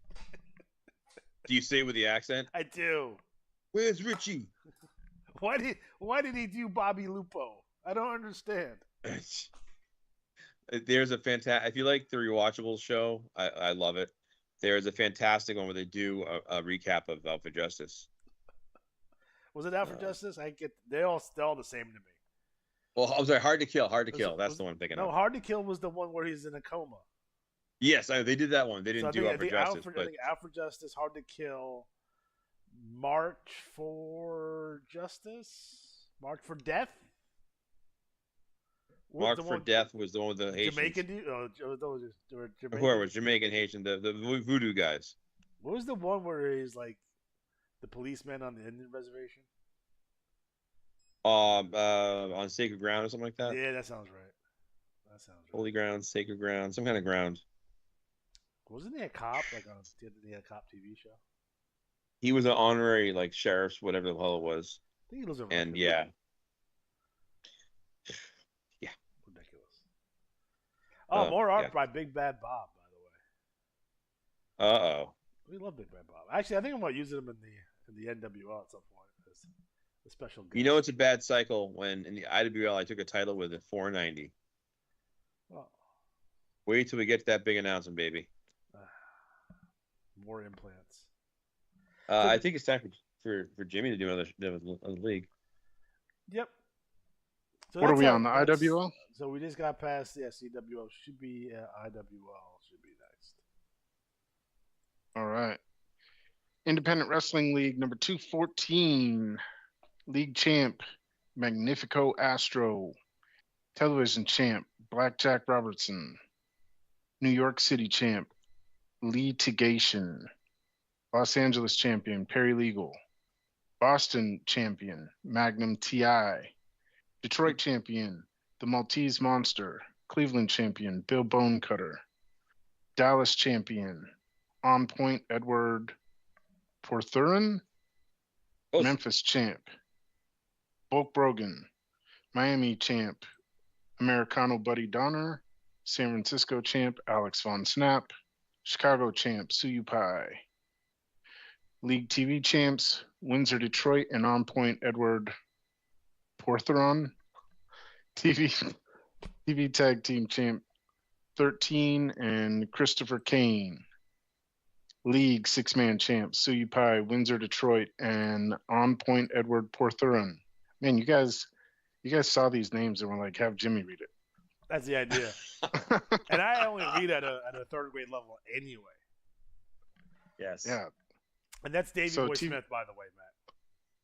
Do you say it with the accent? I do. Where's Richie? Why did he do Bobby Lupo? I don't understand. There's a fantastic. If you like the Rewatchables show, I love it. There's a fantastic one where they do a recap of Out for Justice. Was it Out for Justice? They're all the same to me. Well, I'm sorry, Hard to Kill. That's the one I'm thinking of. No, Hard to Kill was the one where he's in a coma. Yes, they did that one. They didn't do Out for Justice. I think Out for Justice, Hard to Kill, March for Justice, March for Death. March for Death was the one with the Haitians. Jamaican dude? Jamaican. Whoever was Jamaican, Haitian, the voodoo guys. What was the one where he's the policeman on the Indian reservation? On sacred ground or something like that. Yeah, that sounds right. Holy ground, sacred ground, some kind of ground. Wasn't he a cop? Did he a cop TV show? He was an honorary sheriff's, whatever the hell it was. I think he lives over. And yeah. Ridiculous. Oh, more art by Big Bad Bob, by the way. Uh-oh. We love Big Bad Bob. Actually, I think I'm gonna use him in the NWL at some point as a special guest. You know, it's a bad cycle when in the IWL I took a title with a 490. Well, wait till we get to that big announcement, baby. More implants. I think it's time for Jimmy to do another league. Yep. So what are we on, the IWL? So we just got past the CWL. Should be IWL. Should be next. All right. Independent Wrestling League number 214. League champ Magnifico Astro. Television champ, Blackjack Robertson. New York City champ, Litigation. Los Angeles champion, Paralegal. Boston champion, Magnum TI. Detroit champion, The Maltese Monster. Cleveland champion, Bill Bonecutter. Dallas champion, On Point Edward Porthurin. Oh, Memphis champ, Bulk Brogan. Miami champ, Americano Buddy Donner. San Francisco champ, Alex Von Snap. Chicago champ, Suyu Pai. League TV champs, Windsor Detroit and On Point Edward Portheron. TV tag team champ, 13 and Christopher Kane. League six-man champs, Suyu Pai, Windsor Detroit, and On Point Edward Portheron. Man, you guys saw these names and were like, have Jimmy read it. That's the idea. And I only read at a third grade level anyway. yes. Yeah. And that's Davey So Boy Smith, by the way,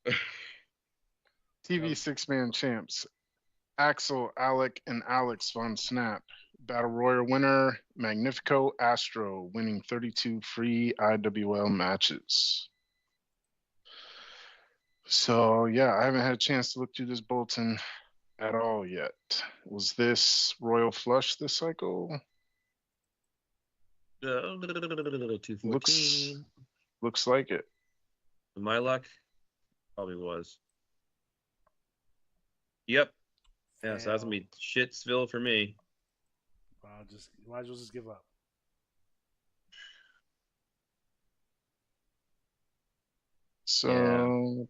Matt. TV six-man champs, Axel, Alec, and Alex Von Snap. Battle Royal winner, Magnifico Astro, winning 32 free IWL matches. So, yeah, I haven't had a chance to look through this bulletin at all yet. Was this Royal Flush this cycle? 214. Looks like it. With my luck, probably was. Yep. Yeah, so that's gonna be Shitsville for me. Might as well just give up. So,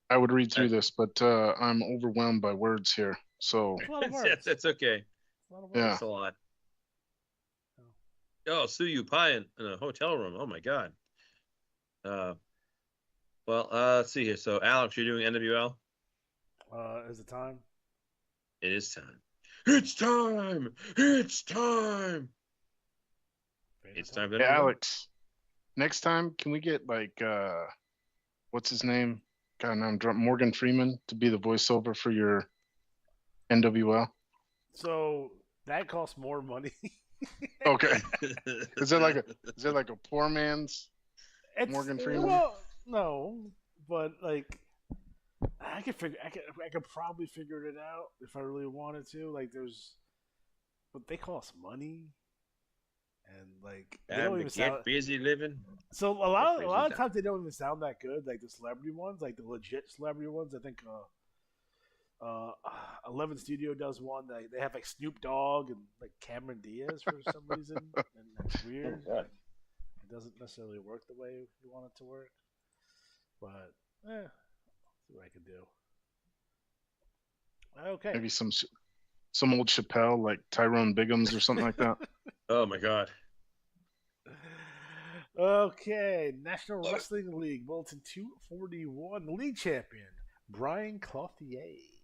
I would read through this, but I'm overwhelmed by words here. So, It's a lot of words. Yes, that's okay. It's a lot of words. Yeah. That's a lot. Oh, Suyu Pai in a hotel room. Oh my god. Well, let's see here. So, Alex, you're doing NWL. Is it time? It is time. It's time. It's time. It's time. hey, Alex, next time, can we get like, what's his name? God, now I'm drunk. Morgan Freeman to be the voiceover for your NWL? So that costs more money. Okay. Is it like a poor man's Morgan Freeman? Well, no, but like I could probably figure it out if I really wanted to. Like but they cost money, and like they don't even sound busy living. So a lot of times they don't even sound that good. Like the celebrity ones, like the legit celebrity ones. I think 11 Studio does one. They have like Snoop Dogg and like Cameron Diaz for some reason, and that's weird. Like, it doesn't necessarily work the way you want it to work. But see what I can do. Okay. Maybe some old Chappelle like Tyrone Biggums or something like that. Oh my god. Okay, National Wrestling League Bulletin 241. League champion Brian Clothier.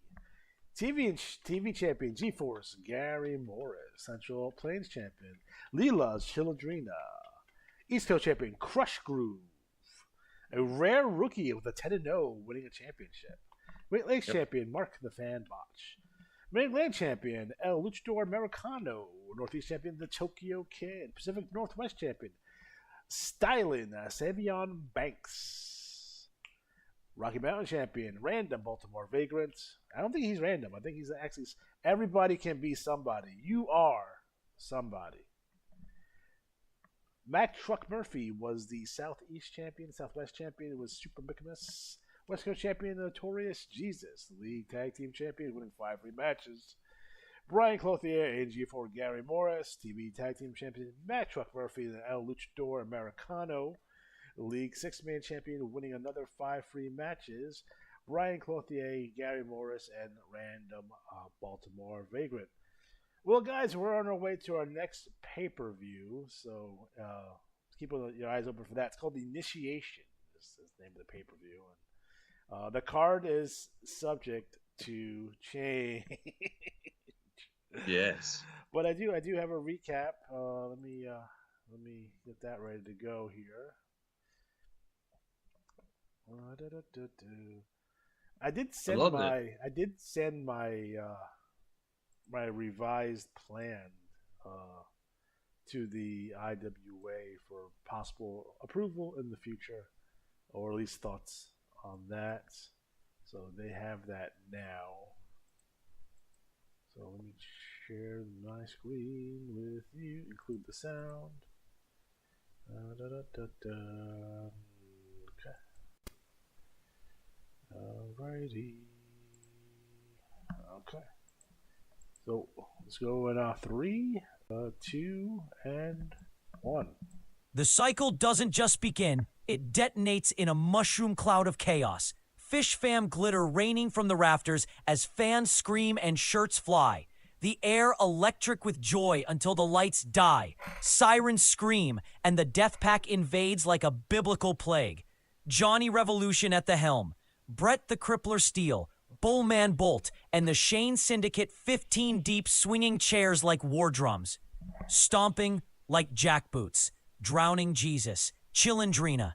TV champion G-Force Gary Morris. Central Plains champion Leela Chiladrina. East Coast champion Crush Groove. A rare rookie with a 10-0 winning a championship. Great Lakes champion Mark the Fan Botch. Mid-Atlantic champion El Luchador Americano. Northeast champion The Tokyo Kid. Pacific Northwest champion Stylin Savion Banks. Rocky Mountain champion Random Baltimore Vagrant. I don't think he's random. I think he's actually everybody can be somebody. You are somebody. Mac Truck Murphy was the Southeast champion. Southwest champion was Super Micamus. West Coast champion Notorious Jesus. League tag team champion winning 5 rematches. Brian Clothier and G4 Gary Morris. TV tag team champion Mac Truck Murphy and El Luchador Americano. League 6-man champion winning another 5 free matches. Brian Clothier, Gary Morris, and Random Baltimore Vagrant. Well, guys, we're on our way to our next pay-per-view, so keep your eyes open for that. It's called The Initiation. This is the name of the pay-per-view. And the card is subject to change. Yes. But I do have a recap. Let me get that ready to go here. I did I send loved it. my revised plan uh, to the IWA for possible approval in the future, or at least thoughts on that. So they have that now. So let me share my screen with you, include the sound. Okay. Alrighty. Okay. So let's go in 3, 2, and 1. The cycle doesn't just begin, it detonates in a mushroom cloud of chaos. Fish fam glitter raining from the rafters as fans scream and shirts fly. The air electric with joy until the lights die. Sirens scream and the death pack invades like a biblical plague. Johnny Revolution at the helm. Brett the Crippler Steele. Bullman Bolt and the Shane Syndicate 15 deep swinging chairs like war drums. Stomping like jackboots. Drowning Jesus. Chilindrina.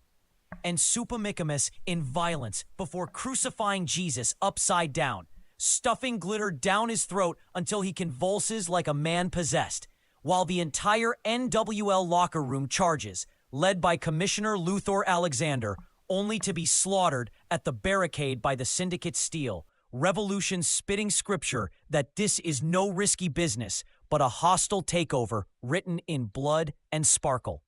And Supamicamus in violence before crucifying Jesus upside down, stuffing glitter down his throat until he convulses like a man possessed, while the entire NWL locker room charges, led by Commissioner Luthor Alexander, only to be slaughtered at the barricade by the Syndicate Steel, Revolution spitting scripture that this is no risky business, but a hostile takeover written in blood and sparkle.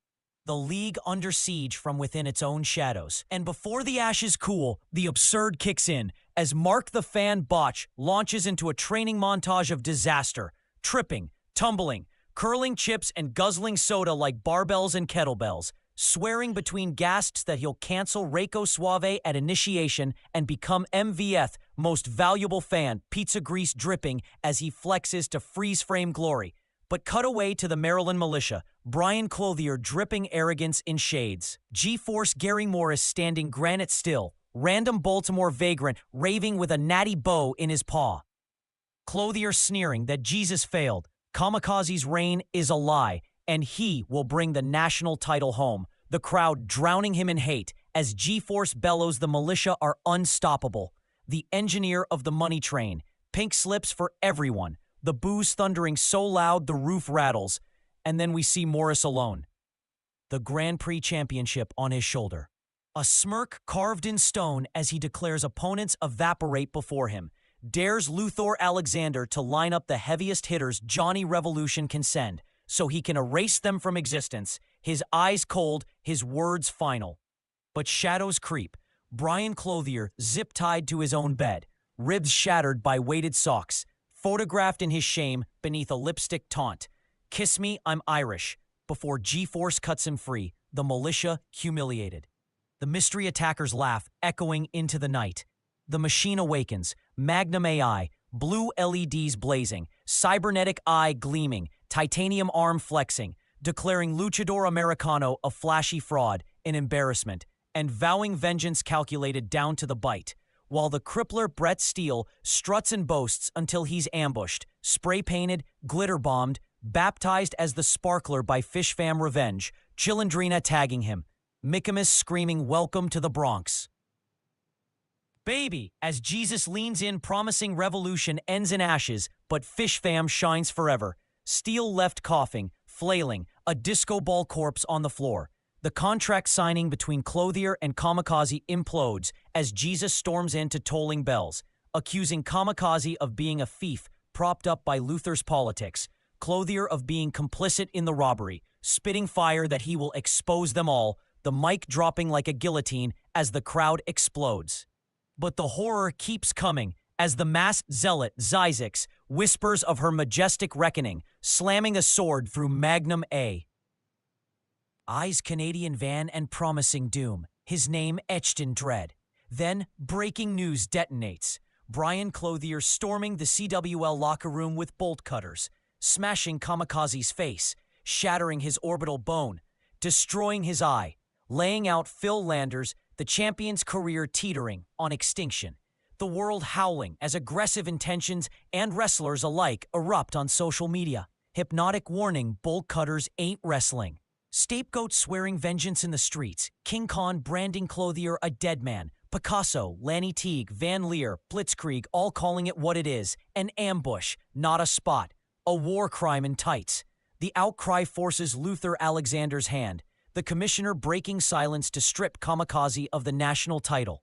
The League under siege from within its own shadows. And before the ashes cool, the absurd kicks in as Mark the Fan Botch launches into a training montage of disaster, tripping, tumbling, curling chips and guzzling soda like barbells and kettlebells, swearing between gasps that he'll cancel Reiko Suave at initiation and become MVF most valuable fan, pizza grease dripping as he flexes to freeze frame glory. But cut away to the Maryland militia, Brian Clothier dripping arrogance in shades. G-Force Gary Morris standing granite still. Random Baltimore vagrant raving with a natty bow in his paw. Clothier sneering that Jesus failed. Kamikaze's reign is a lie, and he will bring the national title home. The crowd drowning him in hate as G-Force bellows the militia are unstoppable. The engineer of the money train. Pink slips for everyone. The booze thundering so loud the roof rattles, and then we see Morris alone. The Grand Prix championship on his shoulder. A smirk carved in stone as he declares opponents evaporate before him, dares Luthor Alexander to line up the heaviest hitters Johnny Revolution can send, so he can erase them from existence, his eyes cold, his words final. But shadows creep. Brian Clothier zip-tied to his own bed, ribs shattered by weighted socks, photographed in his shame beneath a lipstick taunt. Kiss me, I'm Irish. Before G-Force cuts him free, the militia humiliated. The mystery attackers laugh, echoing into the night. The machine awakens, Magnum AI, blue LEDs blazing, cybernetic eye gleaming, titanium arm flexing, declaring Luchador Americano a flashy fraud, an embarrassment, and vowing vengeance calculated down to the bite. While the crippler Brett Steele struts and boasts until he's ambushed, spray-painted, glitter-bombed, baptized as the Sparkler by Fish Fam Revenge, Chilindrina tagging him, Micamus screaming welcome to the Bronx. Baby, as Jesus leans in promising revolution ends in ashes, but Fish Fam shines forever. Steele left coughing, flailing, a disco ball corpse on the floor. The contract signing between Clothier and Kamikaze implodes as Jesus storms into tolling bells, accusing Kamikaze of being a thief propped up by Luthor's politics, Clothier of being complicit in the robbery, spitting fire that he will expose them all, the mic dropping like a guillotine as the crowd explodes. But the horror keeps coming as the masked zealot Zyzix whispers of her majestic reckoning, slamming a sword through Magnum A. Eyes Canadian van and promising doom, his name etched in dread. Then, breaking news detonates. Brian Clothier storming the CWL locker room with bolt cutters, smashing Kamikaze's face, shattering his orbital bone, destroying his eye, laying out Phil Landers, the champion's career teetering on extinction. The world howling as aggressive intentions and wrestlers alike erupt on social media. Hypnotic warning, bolt cutters ain't wrestling. Scapegoat swearing vengeance in the streets. King Khan branding clothier a dead man. Picasso, Lanny Teague, Van Leer, Blitzkrieg all calling it what it is. An ambush, not a spot. A war crime in tights. The outcry forces Luther Alexander's hand. The commissioner breaking silence to strip Kamikaze of the national title.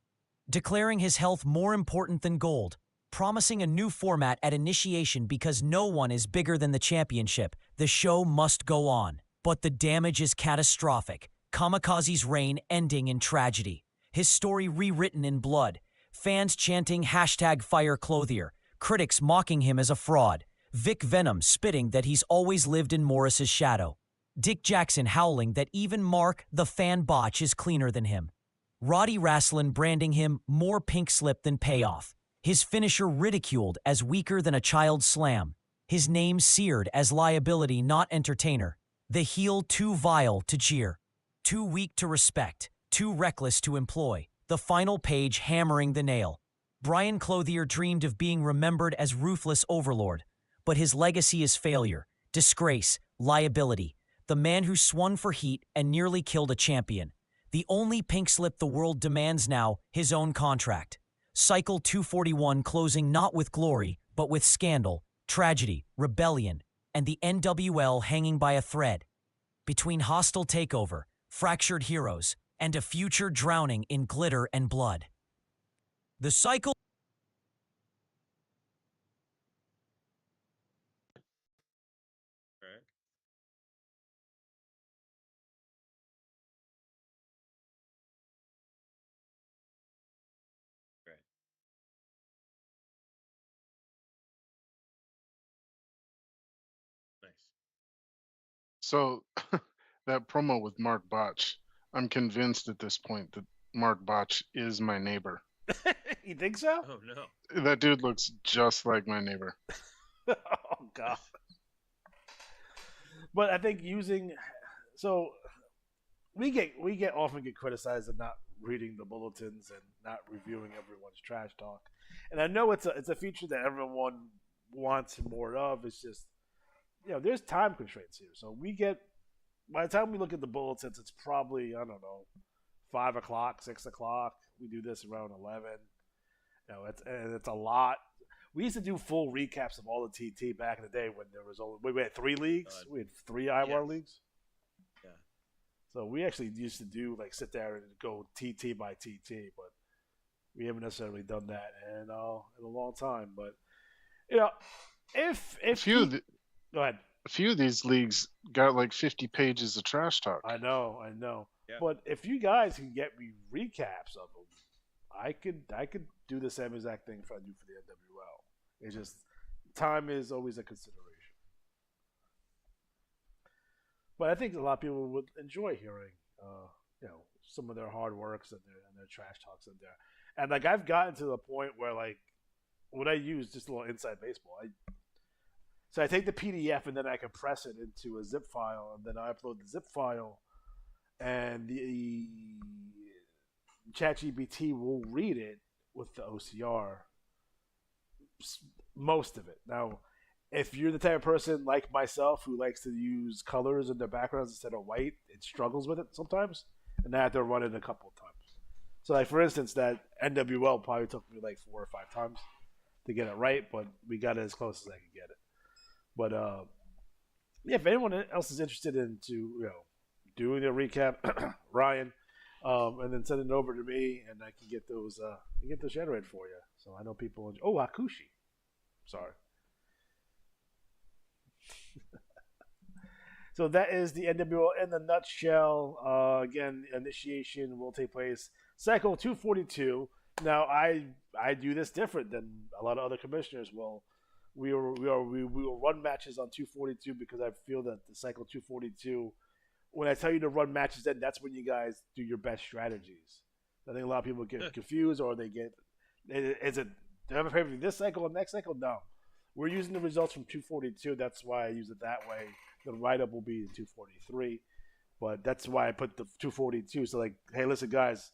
Declaring his health more important than gold. Promising a new format at initiation because no one is bigger than the championship. The show must go on. But the damage is catastrophic. Kamikaze's reign ending in tragedy. His story rewritten in blood. Fans chanting #FireClothier. Critics mocking him as a fraud. Vic Venom spitting that he's always lived in Morris's shadow. Dick Jackson howling that even Mark, the fan botch, is cleaner than him. Roddy Rasslin branding him more pink slip than payoff. His finisher ridiculed as weaker than a child's slam. His name seared as liability, not entertainer. The heel too vile to cheer. Too weak to respect. Too reckless to employ. The final page hammering the nail. Brian Clothier dreamed of being remembered as ruthless overlord. But his legacy is failure, disgrace, liability. The man who swung for heat and nearly killed a champion. The only pink slip the world demands now, his own contract. Cycle 241 closing not with glory, but with scandal, tragedy, rebellion, and the NWL hanging by a thread. Between hostile takeover, fractured heroes, and a future drowning in glitter and blood. The cycle... Right. Right. Nice. So that promo with Mark Botch, I'm convinced at this point that Mark Botch is my neighbor. You think so? Oh no. That dude looks just like my neighbor. Oh god. But I think we often get criticized of not reading the bulletins and not reviewing everyone's trash talk. And I know it's a feature that everyone wants more of. It's just there's time constraints here. So by the time we look at the bulletins, it's probably, I don't know, 5 o'clock, 6 o'clock. We do this around 11. It's a lot. We used to do full recaps of all the TT back in the day when there was we had 3 leagues. We had 3 IWAR leagues. Yeah. So we actually used to do sit there and go TT by TT, but we haven't necessarily done that in a long time. But if go ahead. A few of these leagues got like 50 pages of trash talk. I know. Yeah. But if you guys can get me recaps of them, I could do the same exact thing if I do for the NWL. It's just time is always a consideration. But I think a lot of people would enjoy hearing, some of their hard works and their trash talks in there. And I've gotten to the point where what I use, just a little inside baseball. So I take the PDF and then I compress it into a zip file, and then I upload the zip file, and the ChatGPT will read it with the OCR, most of it. Now, if you're the type of person like myself who likes to use colors in their backgrounds instead of white, it struggles with it sometimes, and I have to run it a couple of times. So, for instance, that NWL probably took me 4 or 5 times to get it right, but we got it as close as I could get it. But if anyone else is interested in doing a recap, Ryan, and then send it over to me, and I can get those generated for you. So I know people. Hakushi, sorry. So that is the NWL in the nutshell. Again, initiation will take place cycle 242. Now I do this different than a lot of other commissioners will. We will run matches on 242 because I feel that the cycle 242, when I tell you to run matches, then that's when you guys do your best strategies. I think a lot of people get confused, or they get, is it, do I have a favorite this cycle or next cycle? No. We're using the results from 242. That's why I use it that way. The write-up will be in 243. But that's why I put the 242. So hey, listen, guys,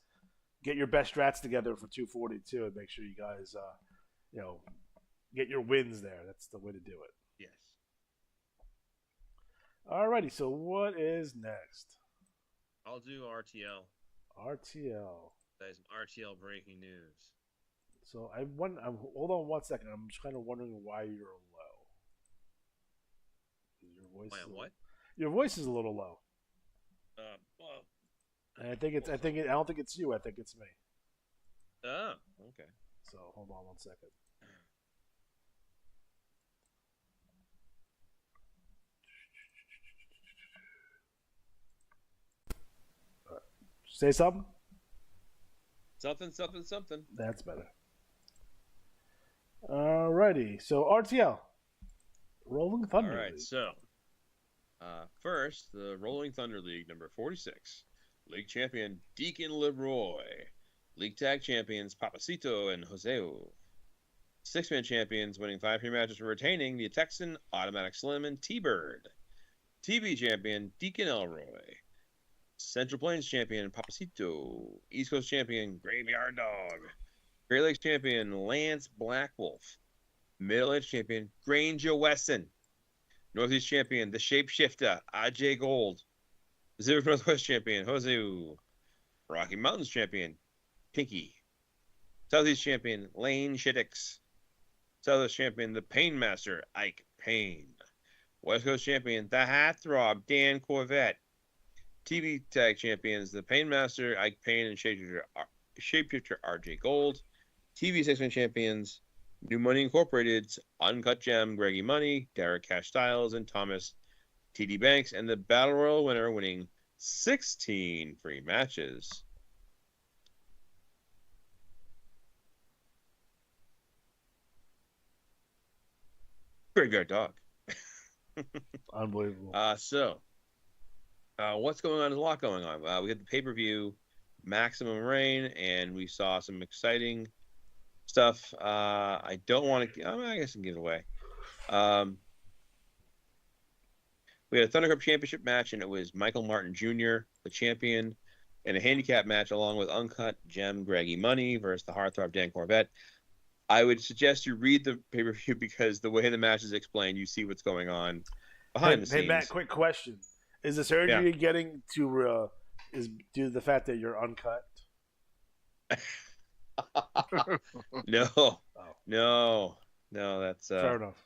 get your best strats together for 242 and make sure you guys, get your wins there. That's the way to do it. Yes. Alrighty, so what is next? I'll do RTL. RTL. That is some RTL breaking news. So hold on 1 second. I'm just kind of wondering why you're low. Your voice. Why, what? Your voice is a little low. Well. And I don't think it's you. I think it's me. Oh, okay. So hold on 1 second. Say something. Something. That's better. Alrighty. So RTL. Rolling Thunder. All right. League. So, first, the Rolling Thunder League, number 46. League champion Deacon Leroy. League tag champions Papacito and Joseu. Six-man champions winning 5 free matches for retaining the Texan, Automatic Slim, and T-Bird. TV champion Deacon Elroy. Central Plains champion Papacito. East Coast champion Graveyard Dog. Great Lakes champion Lance Blackwolf. Middle-aged champion Granger Wesson. Northeast champion The Shapeshifter Ajay Gold. Pacific Northwest champion Jose. Rocky Mountains champion Pinky. Southeast champion Lane Shittix. Southwest champion The Pain Master Ike Payne. West Coast champion The Hat Throb Dan Corvette. TV tag champions The Pain Master Ike Payne and Shapeshifter RJ Gold. TV six-man champions New Money Incorporated's Uncut Gem Greggy Money, Derek Cash Styles, and Thomas TD Banks, and the Battle Royal winner winning 16 free matches. Graveyard Dog. Unbelievable. What's going on? There's a lot going on. We had the pay-per-view Maximum Reign, and we saw some exciting stuff. I don't want to. I guess I can give it away. We had a Thunder Cup Championship match, and it was Michael Martin Jr., the champion, in a handicap match along with Uncut Gem Greggy Money versus the Heartthrob Dan Corvette. I would suggest you read the pay-per-view because the way the match is explained, you see what's going on behind the scenes. Hey, Matt, quick question. Is the surgery getting to is due to the fact that you're uncut? No, that's fair enough.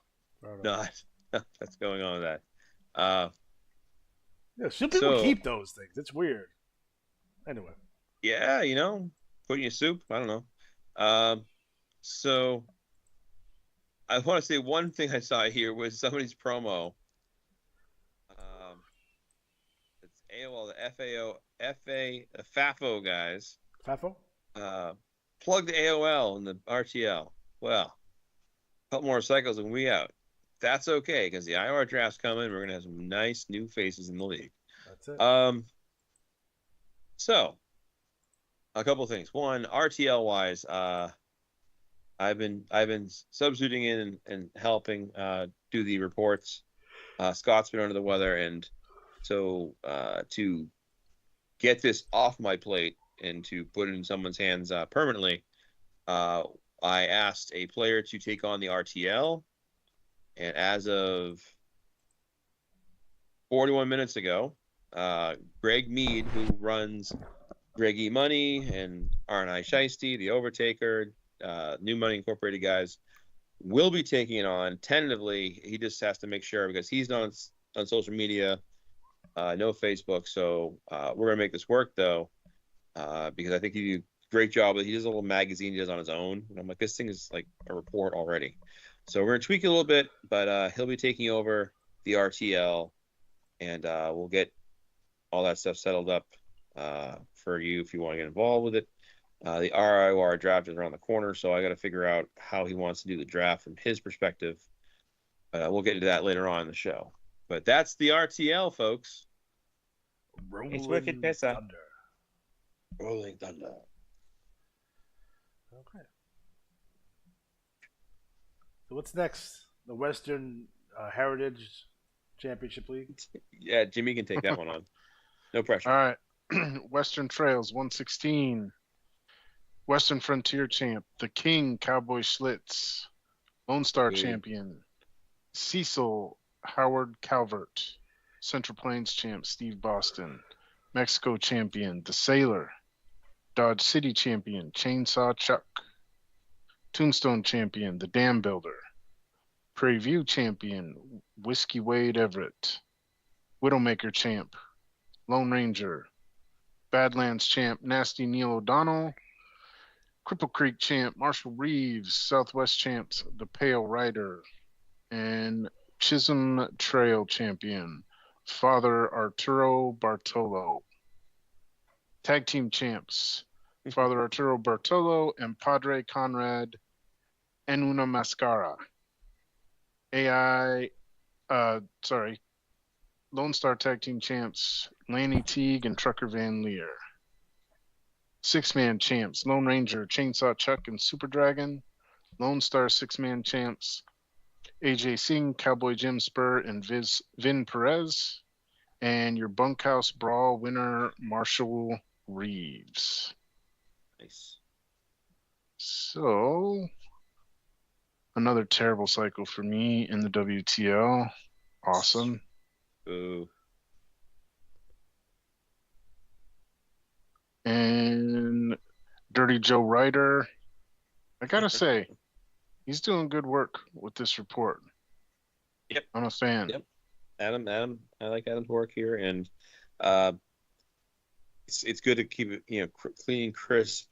Not that's going on with that. Some people keep those things. It's weird. Anyway. Yeah, put in your soup. I don't know. So I want to say one thing I saw here was somebody's promo. It's AOL, the FAFO guys. FAFO? Plug the AOL in the RTL. Well, a couple more cycles and we out. That's okay because the IWAR draft's coming. We're gonna have some nice new faces in the league. That's it. So a couple things. One, RTL wise, I've been substituting in and helping do the reports. Scott's been under the weather, and so to get this off my plate and to put it in someone's hands permanently, I asked a player to take on the RTL, and as of 41 minutes ago, Greg Mead, who runs Greggy Money and R&I Shiesty, the Overtaker, New Money Incorporated guys, will be taking it on tentatively. He just has to make sure because he's not on social media, no Facebook. So we're gonna make this work though, because I think he did a great job. He does a little magazine he does on his own, and I'm like, this thing is like a report already. So we're gonna tweak it a little bit, but he'll be taking over the RTL, and we'll get all that stuff settled up for you if you want to get involved with it. The IWAR draft is around the corner, so I got to figure out how he wants to do the draft from his perspective. We'll get into that later on in the show. But that's the RTL, folks. Rolling Wicked Pissa. Thunder. Rolling Thunder. Okay. So what's next? The Western Heritage Championship League? Yeah, Jimmy can take that one on. No pressure. All right. Western Trails 116. Western Frontier champ, the King Cowboy Schlitz. Lone Star Ooh. champion, Cecil Howard Calvert. Central Plains champ, Steve Boston. Mexico champion, the Sailor. Dodge City champion, Chainsaw Chuck. Tombstone champion, the Dam Builder. Prairie View champion, Whiskey Wade Everett. Widowmaker champ, Lone Ranger. Badlands champ, Nasty Neil O'Donnell. Cripple Creek champ, Marshall Reeves. Southwest champs, the Pale Rider. And Chisholm Trail champion, Father Arturo Bartolo. Tag team champs, Father Arturo Bartolo and Padre Conrad En Una Mascara. Lone Star Tag Team champs, Lanny Teague and Trucker Van Leer. Six-man champs, Lone Ranger, Chainsaw Chuck and Super Dragon. Lone Star six-man champs, AJ Singh, Cowboy Jim Spur, and Vin Perez. And your bunkhouse brawl winner, Marshall Reeves. Nice. So, another terrible cycle for me in the WTL. Awesome. Ooh. And Dirty Joe Ryder. I gotta say, he's doing good work with this report. Yep. I'm a fan. Yep. Adam, I like Adam's work here, and it's good to keep it, clean, crisp.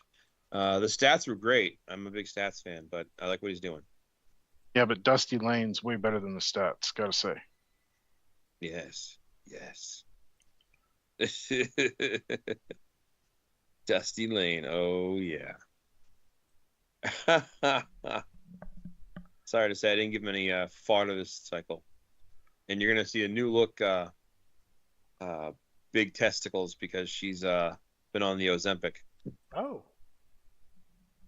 The stats were great. I'm a big stats fan, but I like what he's doing. Yeah, but Dusty Lane's way better than the stats, gotta say. Yes. Dusty Lane. Oh yeah. Sorry to say, I didn't give him any fodder this cycle. And you're gonna see a new look, big testicles, because she's been on the Ozempic. Oh.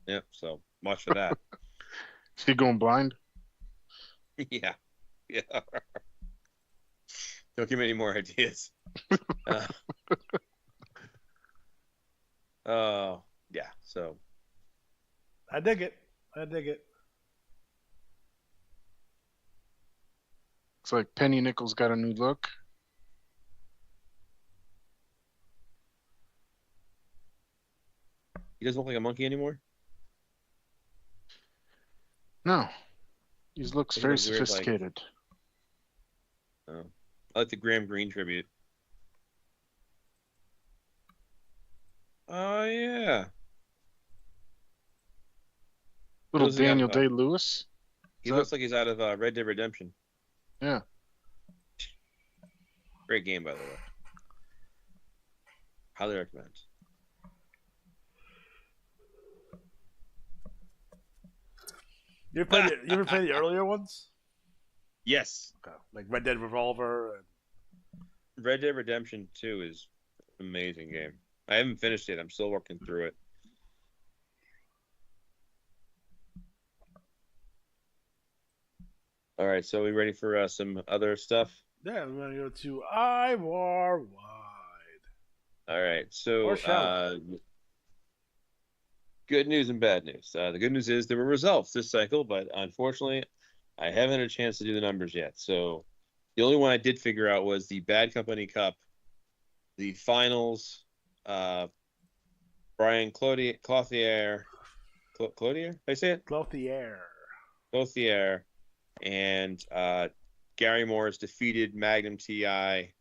Yep. So watch for that. Is he going blind? Yeah. Don't give me any more ideas. Yeah. So I dig it. Looks like Penny Nichols got a new look. he doesn't look like a monkey anymore. No. He looks He very looks weird, like- sophisticated. Oh. I like the Graham Greene tribute. Oh yeah. Little Those are the Daniel other- Day-Lewis. He looks like he's out of Red Dead Redemption. Yeah. Great game, by the way. Highly recommend. You ever play the earlier ones? Yes. Okay. Like Red Dead Revolver and Red Dead Redemption 2 is an amazing game. I haven't finished it. I'm still working through it. All right, so we ready for some other stuff? yeah, we're gonna go to IWAR Wide. All right, so Or shall good news and bad news. The good news is there were results this cycle, but unfortunately, I haven't had a chance to do the numbers yet. So the only one I did figure out was the Bad Company Cup, the finals. Brian Clothier, Clothier, I say it? Clothier. Clothier, and Gary Morris defeated Magnum AI,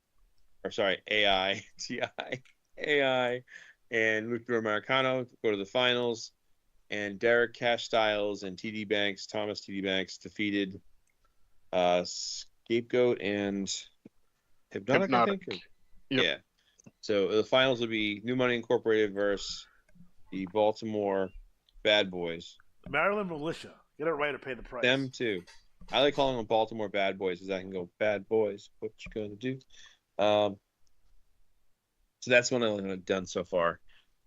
AI, and Luthor Americano go to the finals, and Derek Cash Styles and Thomas TD Banks defeated Scapegoat and Hypnotic. I think. Yep. Yeah. So the finals will be New Money Incorporated versus the Baltimore Bad Boys. Maryland Militia. Get it right or pay the price. Them too. I like calling them Baltimore Bad Boys because I can go, bad boys, what you gonna do? So that's one I've done so far.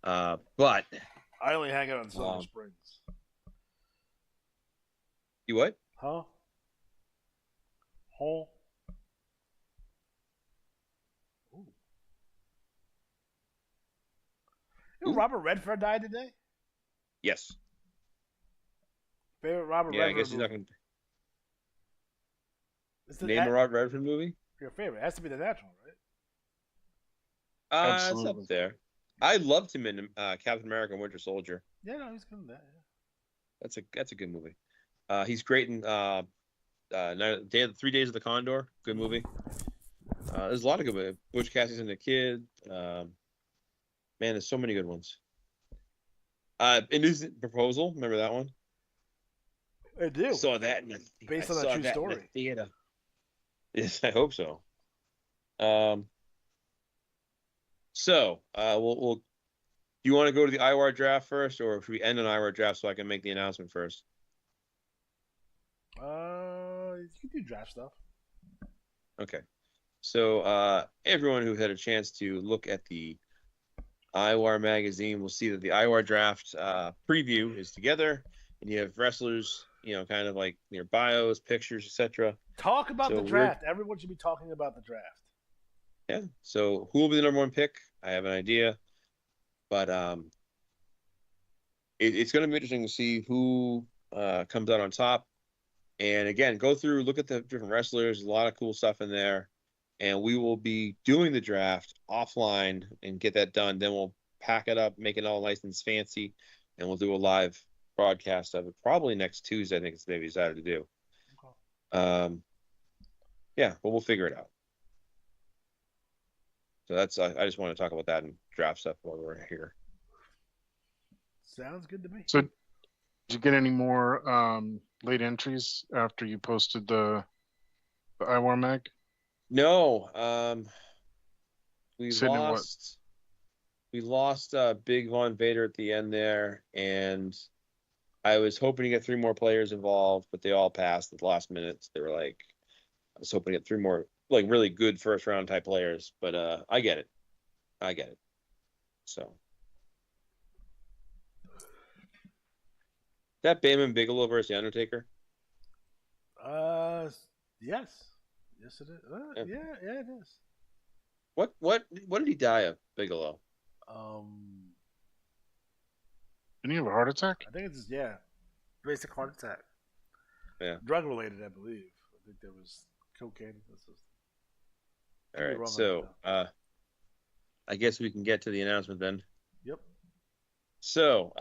But I only hang out in Silver Springs. you what? Huh? Hole. Ooh. You know, Robert Redford died today? Yes. Favorite Robert Yeah, I Redford guess he's movie? not going It's to the, name a Robert Redford movie. your favorite. It has to be The Natural, right? It's up Absolutely. there. I loved him in Captain America and Winter Soldier. Yeah, no, he's good in that. Yeah. That's a good movie. He's great in Three Days of the Condor. Good movie. There's a lot of good movies. Butch Cassidy's and the Kid. Man, there's so many good ones. Indecent Proposal. Remember that one? I do. Saw that in the, Based I on a saw true that in the story. theater. Yes, I hope so. We'll. Do you want to go to the IWAR draft first, or should we end an IWAR draft so I can make the announcement first? You can do draft stuff. Okay. So everyone who had a chance to look at the IWAR magazine will see that the IWAR draft preview is together, and you have wrestlers, kind of like their bios, pictures, etc. Talk about So the draft. Everyone should be talking about the draft. Yeah. So who will be the number one pick? I have an idea, but it's going to be interesting to see who comes out on top. And again, go through, look at the different wrestlers. A lot of cool stuff in there, and we will be doing the draft offline and get that done. Then we'll pack it up, make it all nice and fancy, and we'll do a live broadcast of it probably next Tuesday. I think it's maybe decided to do. Okay. Yeah, but we'll figure it out. So that's I just want to talk about that and draft stuff while we're here. Sounds good to me. So, did you get any more late entries after you posted the IWAR mag? No, we Sitting at what? lost Big Von Vader at the end there, and I was hoping to get 3 more players involved, but they all passed at the last minute. They were like, I was hoping to get 3 more like really good first round type players, but I get it. So that Bayman Bigelow versus the Undertaker. Yes, yes it is. Yeah, it is. What did he die of, Bigelow? Didn't he have a heart attack? I think it's basic heart attack. Yeah, drug related, I believe. I think there was cocaine. All right, so I guess we can get to the announcement then. Yep. So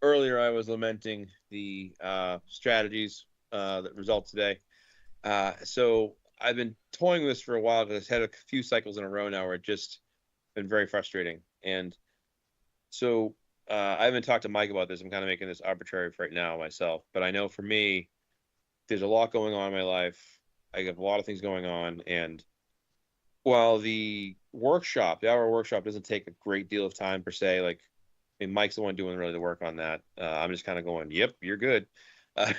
earlier I was lamenting the strategies that result today. So I've been toying with this for a while because I've had a few cycles in a row now where it's just been very frustrating. And so I haven't talked to Mike about this. I'm kind of making this arbitrary for right now myself. But I know for me, there's a lot going on in my life. I have a lot of things going on. And while the hour workshop doesn't take a great deal of time per se, like, I mean, Mike's the one doing really the work on that. I'm just kind of going, yep, you're good. But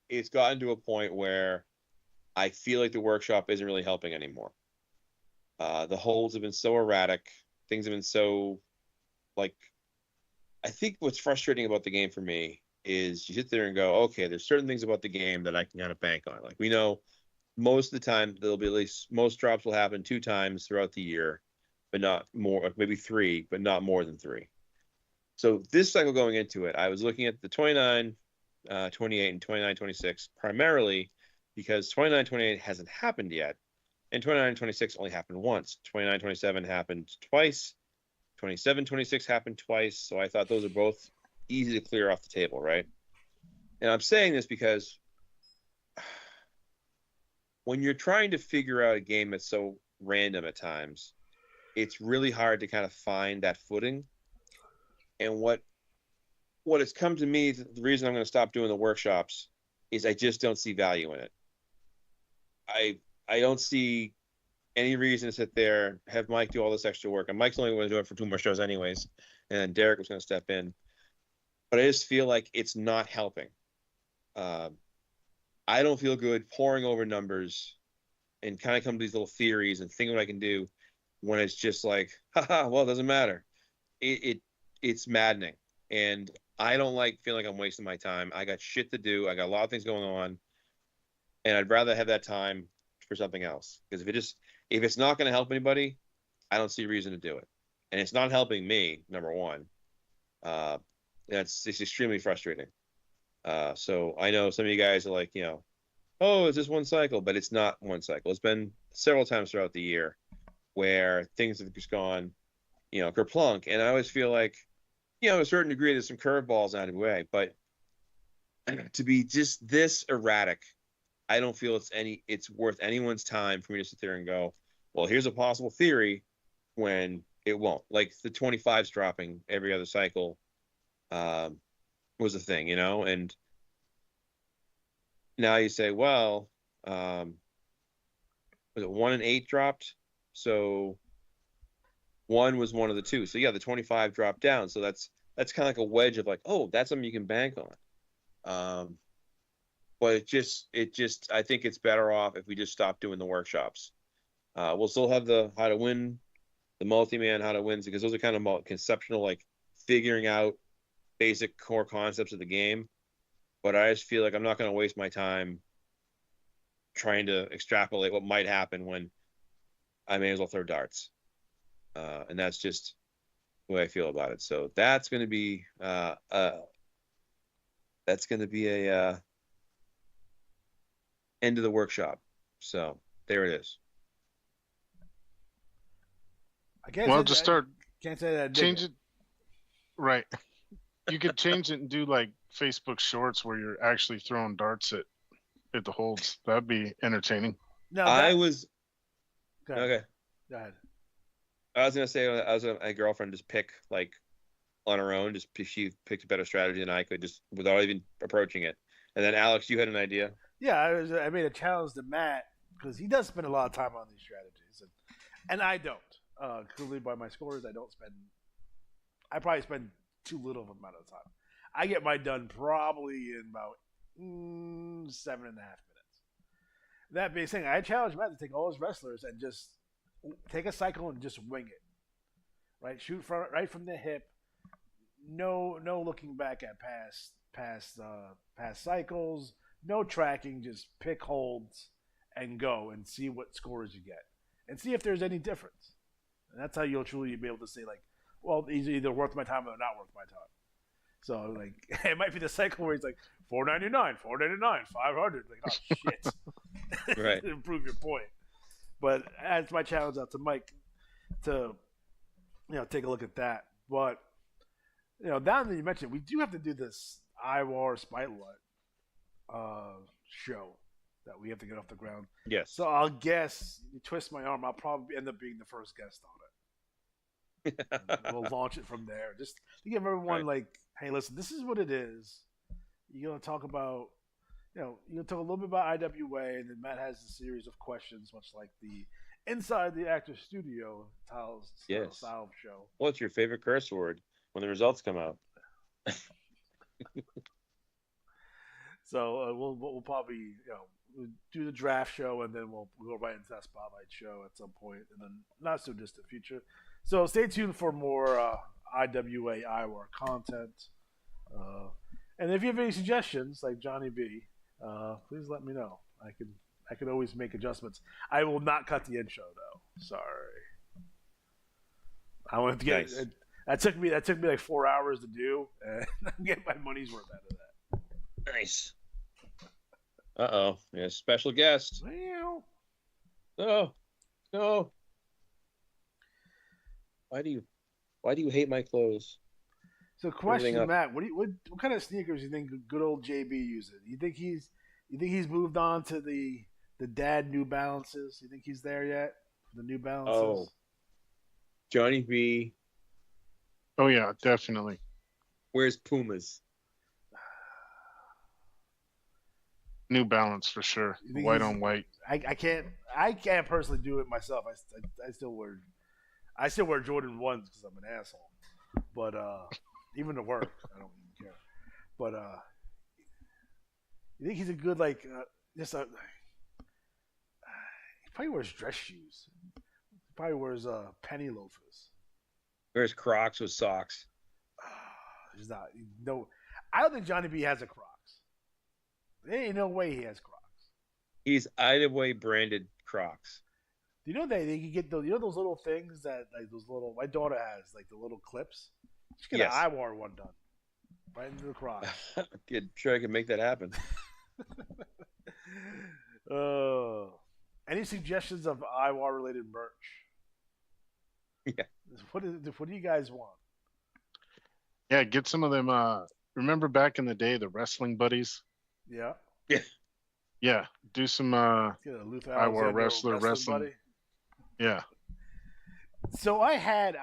it's gotten to a point where I feel like the workshop isn't really helping anymore. The holds have been so erratic. Things have been so, like, I think what's frustrating about the game for me is you sit there and go, okay, there's certain things about the game that I can kind of bank on. Like, we know most of the time there'll be at least most drops will happen 2 times throughout the year, but not more, maybe 3, but not more than 3. So this cycle going into it, I was looking at the 29, 28, and 29, 26 primarily because 29, 28 hasn't happened yet. And 29, 26 only happened once. 29, 27 happened twice. 27, 26 happened twice. So I thought those are both easy to clear off the table, right? And I'm saying this because when you're trying to figure out a game that's so random at times, it's really hard to kind of find that footing. And what has come to me, the reason I'm going to stop doing the workshops is I just don't see value in it. I don't see any reason to sit there, have Mike do all this extra work. And Mike's only going to do it for 2 more shows anyways. And then Derek was going to step in. But I just feel like it's not helping. I don't feel good pouring over numbers and kind of come to these little theories and think what I can do when it's just like, haha, well, it doesn't matter. It's maddening. And I don't like feeling like I'm wasting my time. I got shit to do. I got a lot of things going on. And I'd rather have that time for something else. Because if it's not going to help anybody, I don't see a reason to do it. and it's not helping me. Number one, it's extremely frustrating. So I know some of you guys are like, oh, it's just one cycle, but it's not one cycle. It's been several times throughout the year where things have just gone, kerplunk. And I always feel like, to a certain degree, there's some curveballs out of the way, but to be just this erratic, I don't feel it's worth anyone's time for me to sit there and go, well, here's a possible theory when it won't. Like the 25s dropping every other cycle was a thing, and now you say, well, was it 1 and 8 dropped? So 1 was one of the two. So yeah, the 25 dropped down. So that's kind of like a wedge of like, oh, that's something you can bank on. But it just, I think it's better off if we just stop doing the workshops. We'll still have the how to win, the multi-man how to wins, because those are kind of conceptual, like figuring out basic core concepts of the game. But I just feel like I'm not going to waste my time trying to extrapolate what might happen when I may as well throw darts. And that's just the way I feel about it. So that's going to be a end of the workshop. So there it is. I can't Well, say just that, start can't say that. change it. Right. You could change it and do like Facebook Shorts where you're actually throwing darts at the holds. That'd be entertaining. No, I was Go ahead. okay. Go ahead. I was gonna say I was my girlfriend just pick like on her own. Just she picked a better strategy than I could, just without even approaching it. And then Alex, you had an idea. Yeah, I made a challenge to Matt because he does spend a lot of time on these strategies, and I don't. Clearly, by my scores, I probably spend too little of amount of time. I get mine done probably in about 7.5 minutes. That being said, I challenge Matt to take all his wrestlers and just take a cycle and just wing it. Right, shoot right from the hip. No looking back at past cycles. No tracking. Just pick holds and go and see what scores you get and see if there's any difference. And that's how you'll truly be able to say like, well, he's either worth my time or not worth my time. So like, it might be the cycle where he's like $4.99, $4.99, $500. Like, oh shit, Right. Improve your point. But that's my challenge out to Mike to, take a look at that. But now that you mentioned, we do have to do this IWAR Spotlight show that we have to get off the ground. Yes. So I'll guess, you twist my arm, I'll probably end up being the first guest on it. We'll launch it from there. Just to give everyone like, hey, listen, this is what it is. You're gonna talk about, you're gonna talk a little bit about IWA, and then Matt has a series of questions, much like the Inside the Actor Studio style show. What's your favorite curse word when the results come out? So we'll probably we'll do the draft show, and then we'll go right into that spotlight show at some point in the not so distant future. So stay tuned for more IWA IWAR content. And if you have any suggestions, like Johnny B, please let me know. I can always make adjustments. I will not cut the intro though. Sorry. I wanted to get Nice. that took me like 4 hours to do, and I'm getting my money's worth out of that. Nice. Uh-oh. Yeah, special guest. Well, No. No. Why do you hate my clothes? so question, up. Matt, what kind of sneakers do you think good old JB uses? You think he's moved on to the dad New Balances? You think he's there yet? The New Balances? Oh. Johnny B Oh yeah, definitely. wears Pumas. New Balance for sure. You think White he's- on white. I can't personally do it myself. I still wear Jordan 1s because I'm an asshole. But even to work, I don't even care. But you think he's a good he probably wears dress shoes. He probably wears penny loafers. Wears Crocs with socks. There's not no. I don't think Johnny B has a Crocs. There ain't no way he has Crocs. He's Ida branded Crocs. Do you know they can get those? You know those little things that like those little. My daughter has like the little clips. Just get Yes. an IWAR one done, right into the crotch. Sure I can make that happen. Any suggestions of IWAR related merch? Yeah. What do you guys want? Yeah, get some of them. Remember back in the day, the wrestling buddies? Yeah. Yeah. Yeah, do some Get a Luther IWAR Alexander wrestler wrestling. buddy. Yeah. So I had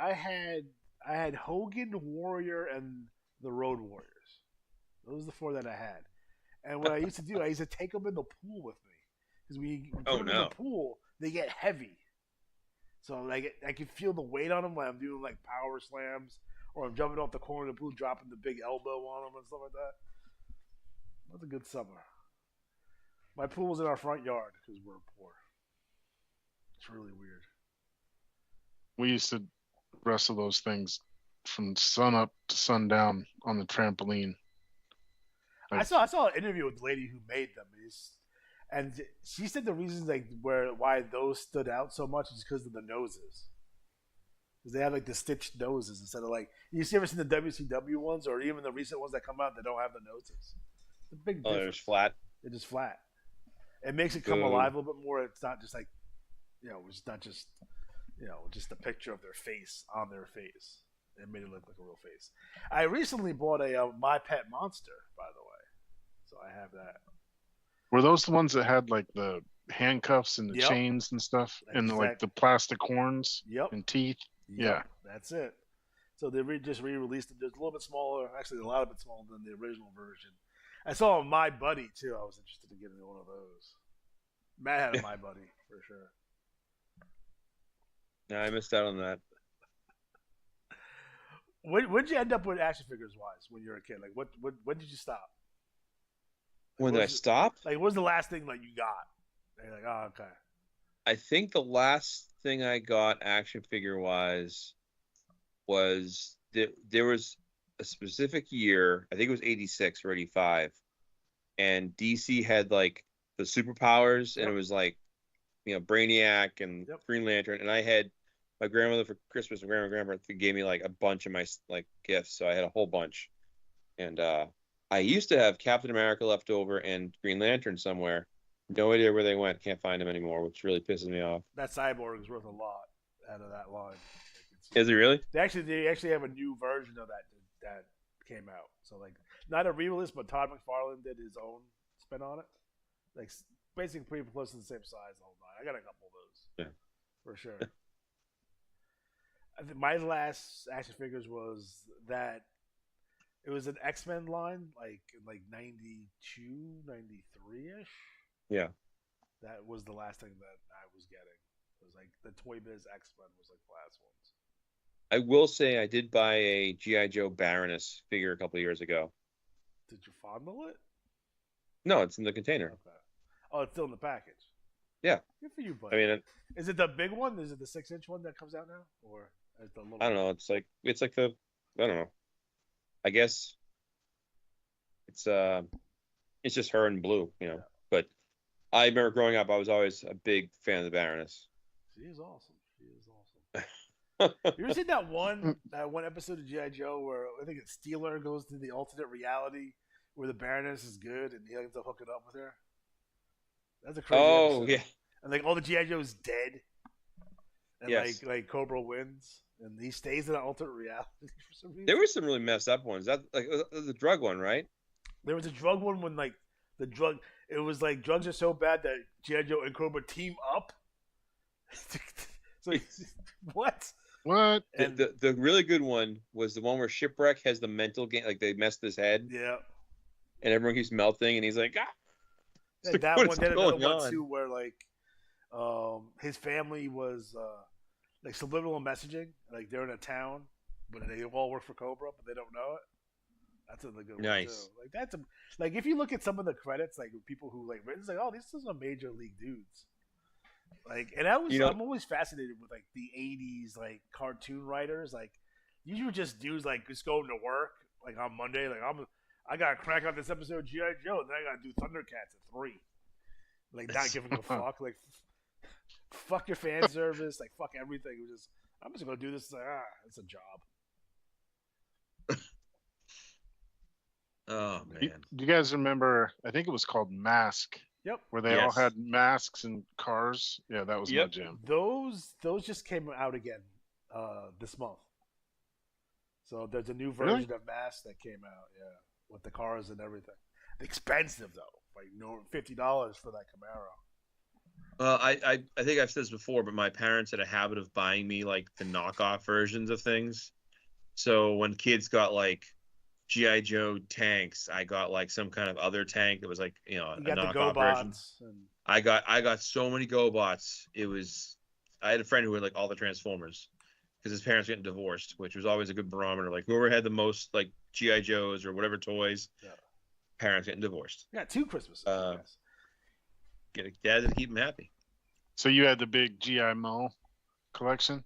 Hogan, Warrior, and the Road Warriors. Those are the 4 that I had. And what I used to do, I used to take them in the pool with me because we put them in the pool, they get heavy. So like I can feel the weight on them when I'm doing like power slams or I'm jumping off the corner of the pool, dropping the big elbow on them and stuff like that. That was a good summer. My pool was in our front yard because we're poor. It's really weird. We used to wrestle those things from sun up to sundown on the trampoline. I saw an interview with the lady who made them, and she said the reasons like why those stood out so much is because of the noses. Because they have like the stitched noses instead of like you ever seen the WCW ones or even the recent ones that come out that don't have the noses. It's a big difference. They're just flat. They're just flat. It makes it come alive a little bit more. It's not just like it's not just just a picture of their face on their face. It made it look like a real face. I recently bought a My Pet Monster, by the way, so I have that. Were those the ones that had like the handcuffs and the Yep. chains and stuff, and Exactly. like the plastic horns Yep. and teeth? Yep, Yeah. that's it. So they just re-released it. There's a little bit smaller, actually a lot bit smaller than the original version. I saw My Buddy too. I was interested in getting one of those. Matt had a My Buddy for sure. No, I missed out on that. What'd you end up with action figures wise when you were a kid? Like when did you stop? When did I stop? Like what was the last thing like you got? And you're like, oh okay. I think the last thing I got action figure wise was there was a specific year, I think it was 86 or 85, and DC had like the superpowers, and it was like, Brainiac and Green Lantern, and I had my grandmother for Christmas and grandma gave me like a bunch of my like gifts, so I had a whole bunch, and I used to have Captain America left over and Green Lantern somewhere. No idea where they went. Can't find them anymore, which really pisses me off. That Cyborg is worth a lot out of that line. Is it really? They actually have a new version of that came out. So like not a re-release, but Todd McFarlane did his own spin on it. Like basically pretty close to the same size the whole time. I got a couple of those. Yeah. For sure. I think my last action figures was that it was an X-Men line, like in like 92, 93-ish. Yeah. That was the last thing that I was getting. It was like the Toy Biz X-Men was like the last ones. I will say I did buy a G.I. Joe Baroness figure a couple of years ago. Did you fondle it? No, it's in the container. Okay. Oh, it's still in the package. Yeah. Good for you, buddy. I mean, is it the big one? Is it the 6-inch one that comes out now, or is the little? I don't know. It's like the I don't know. I guess it's just her in blue, Yeah. But I remember growing up, I was always a big fan of the Baroness. She is awesome. You ever seen that one episode of G.I. Joe where I think it's Steeler goes to the alternate reality where the Baroness is good and he ends up hooking up with her? That's a crazy episode. Yeah. And like all the G.I. Joe's dead. And Yes. like Cobra wins and he stays in an alternate reality for some reason. There were some really messed up ones. That like the drug one, right? There was a drug one when like it was like drugs are so bad that G.I. Joe and Cobra team up. So what? What? And The really good one was the one where Shipwreck has the mental game, like they messed his head, yeah. and everyone keeps melting, and he's like, ah. Yeah, Like, that what one. is Then another going one on? too, where like, his family was like subliminal messaging. Like they're in a town, but they all work for Cobra, but they don't know it. That's another good one Nice. too. Like that's like if you look at some of the credits, like people who like it's like, oh, these are major league dudes. Like, and I'm always fascinated with like the '80s like cartoon writers. Like, these were just dudes like just going to work like on Monday. Like I gotta crank out this episode of G.I. Joe, and then I gotta do Thundercats at 3. Like not giving a fuck. Like fuck your fan service, like fuck everything. It was just, I'm just gonna do this. Like, it's a job. Oh man. Do you guys remember? I think it was called Mask, Yep. where they all Yes. had masks and cars. Yeah, that was my Yep. jam. Those just came out again this month. So there's a new Really? version of Mask that came out. Yeah, with the cars and everything. Expensive though, like $50 for that Camaro. I think I've said this before, but my parents had a habit of buying me like the knockoff versions of things. So when kids got like GI Joe tanks, I got like some kind of other tank that was like You a got the knockoff version. GoBots. And I got so many GoBots. I had a friend who had like all the Transformers because his parents were getting divorced, which was always a good barometer. Like whoever had the most like GI Joes or whatever toys, yeah. parents getting divorced. Yeah, 2 Christmases. Yes. Get a dad to keep them happy. So you had the big GI Mo collection.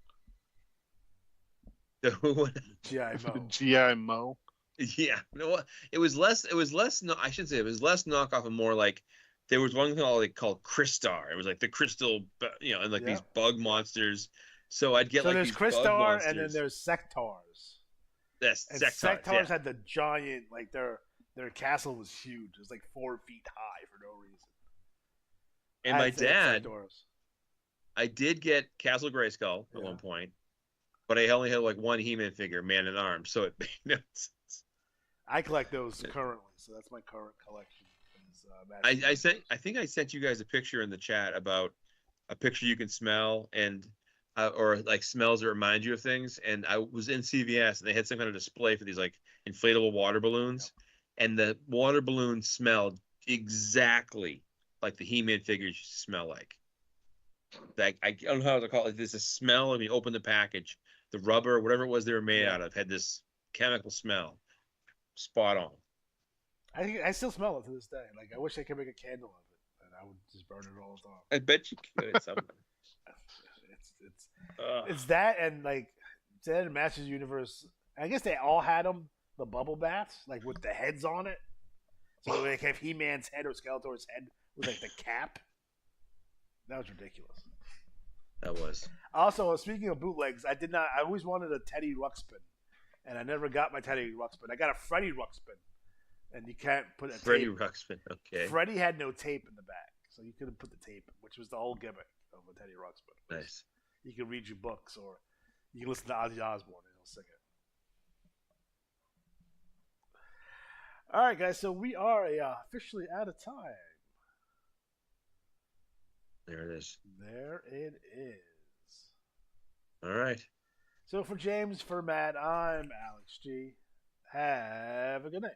GI Mo. GI Mo. Yeah, it was less. No, I should say it was less knockoff and more like there was one called Crystar. It was like the crystal, and like these bug monsters. So I'd get so like there's these bug Crystar monsters. and then there's Sectars. Yes, And Sectars. Sectars had the giant, like their castle was huge. It was like 4 feet high for no reason. And my I'd say dad, Sectars. I did get Castle Grayskull at one point, but I only had like one He-Man figure, Man at Arms. So it made no sense. I collect those currently, so that's my current collection. I think I sent you guys a picture in the chat about a picture you can smell and or like smells that remind you of things. And I was in CVS and they had some kind of display for these like inflatable water balloons, and the water balloon smelled exactly like the He-Man figures smell like. Like I don't know how to call it. There's a smell when you open the package, the rubber, whatever it was they were made out of, had this chemical smell. Spot on. I still smell it to this day. Like I wish I could make a candle of it, and I would just burn it all the time. I bet you could. It's that and like that in Masters Universe. I guess they all had them, the bubble baths, like with the heads on it. So like if He-Man's head or Skeletor's head was like the cap. That was ridiculous. That was. Also, speaking of bootlegs, I always wanted a Teddy Ruxpin, and I never got my Teddy Ruxpin. I got a Freddy Ruxpin, and you can't put a Freddy tape. Ruxpin. Okay. Freddy had no tape in the back, so you couldn't put the tape, which was the whole gimmick of a Teddy Ruxpin. Nice. You can read your books, or you can listen to Ozzy Osbourne, and he'll sing it. All right, guys. So we are officially out of time. There it is. There it is. All right. So for James, for Matt, I'm Alex G. Have a good night.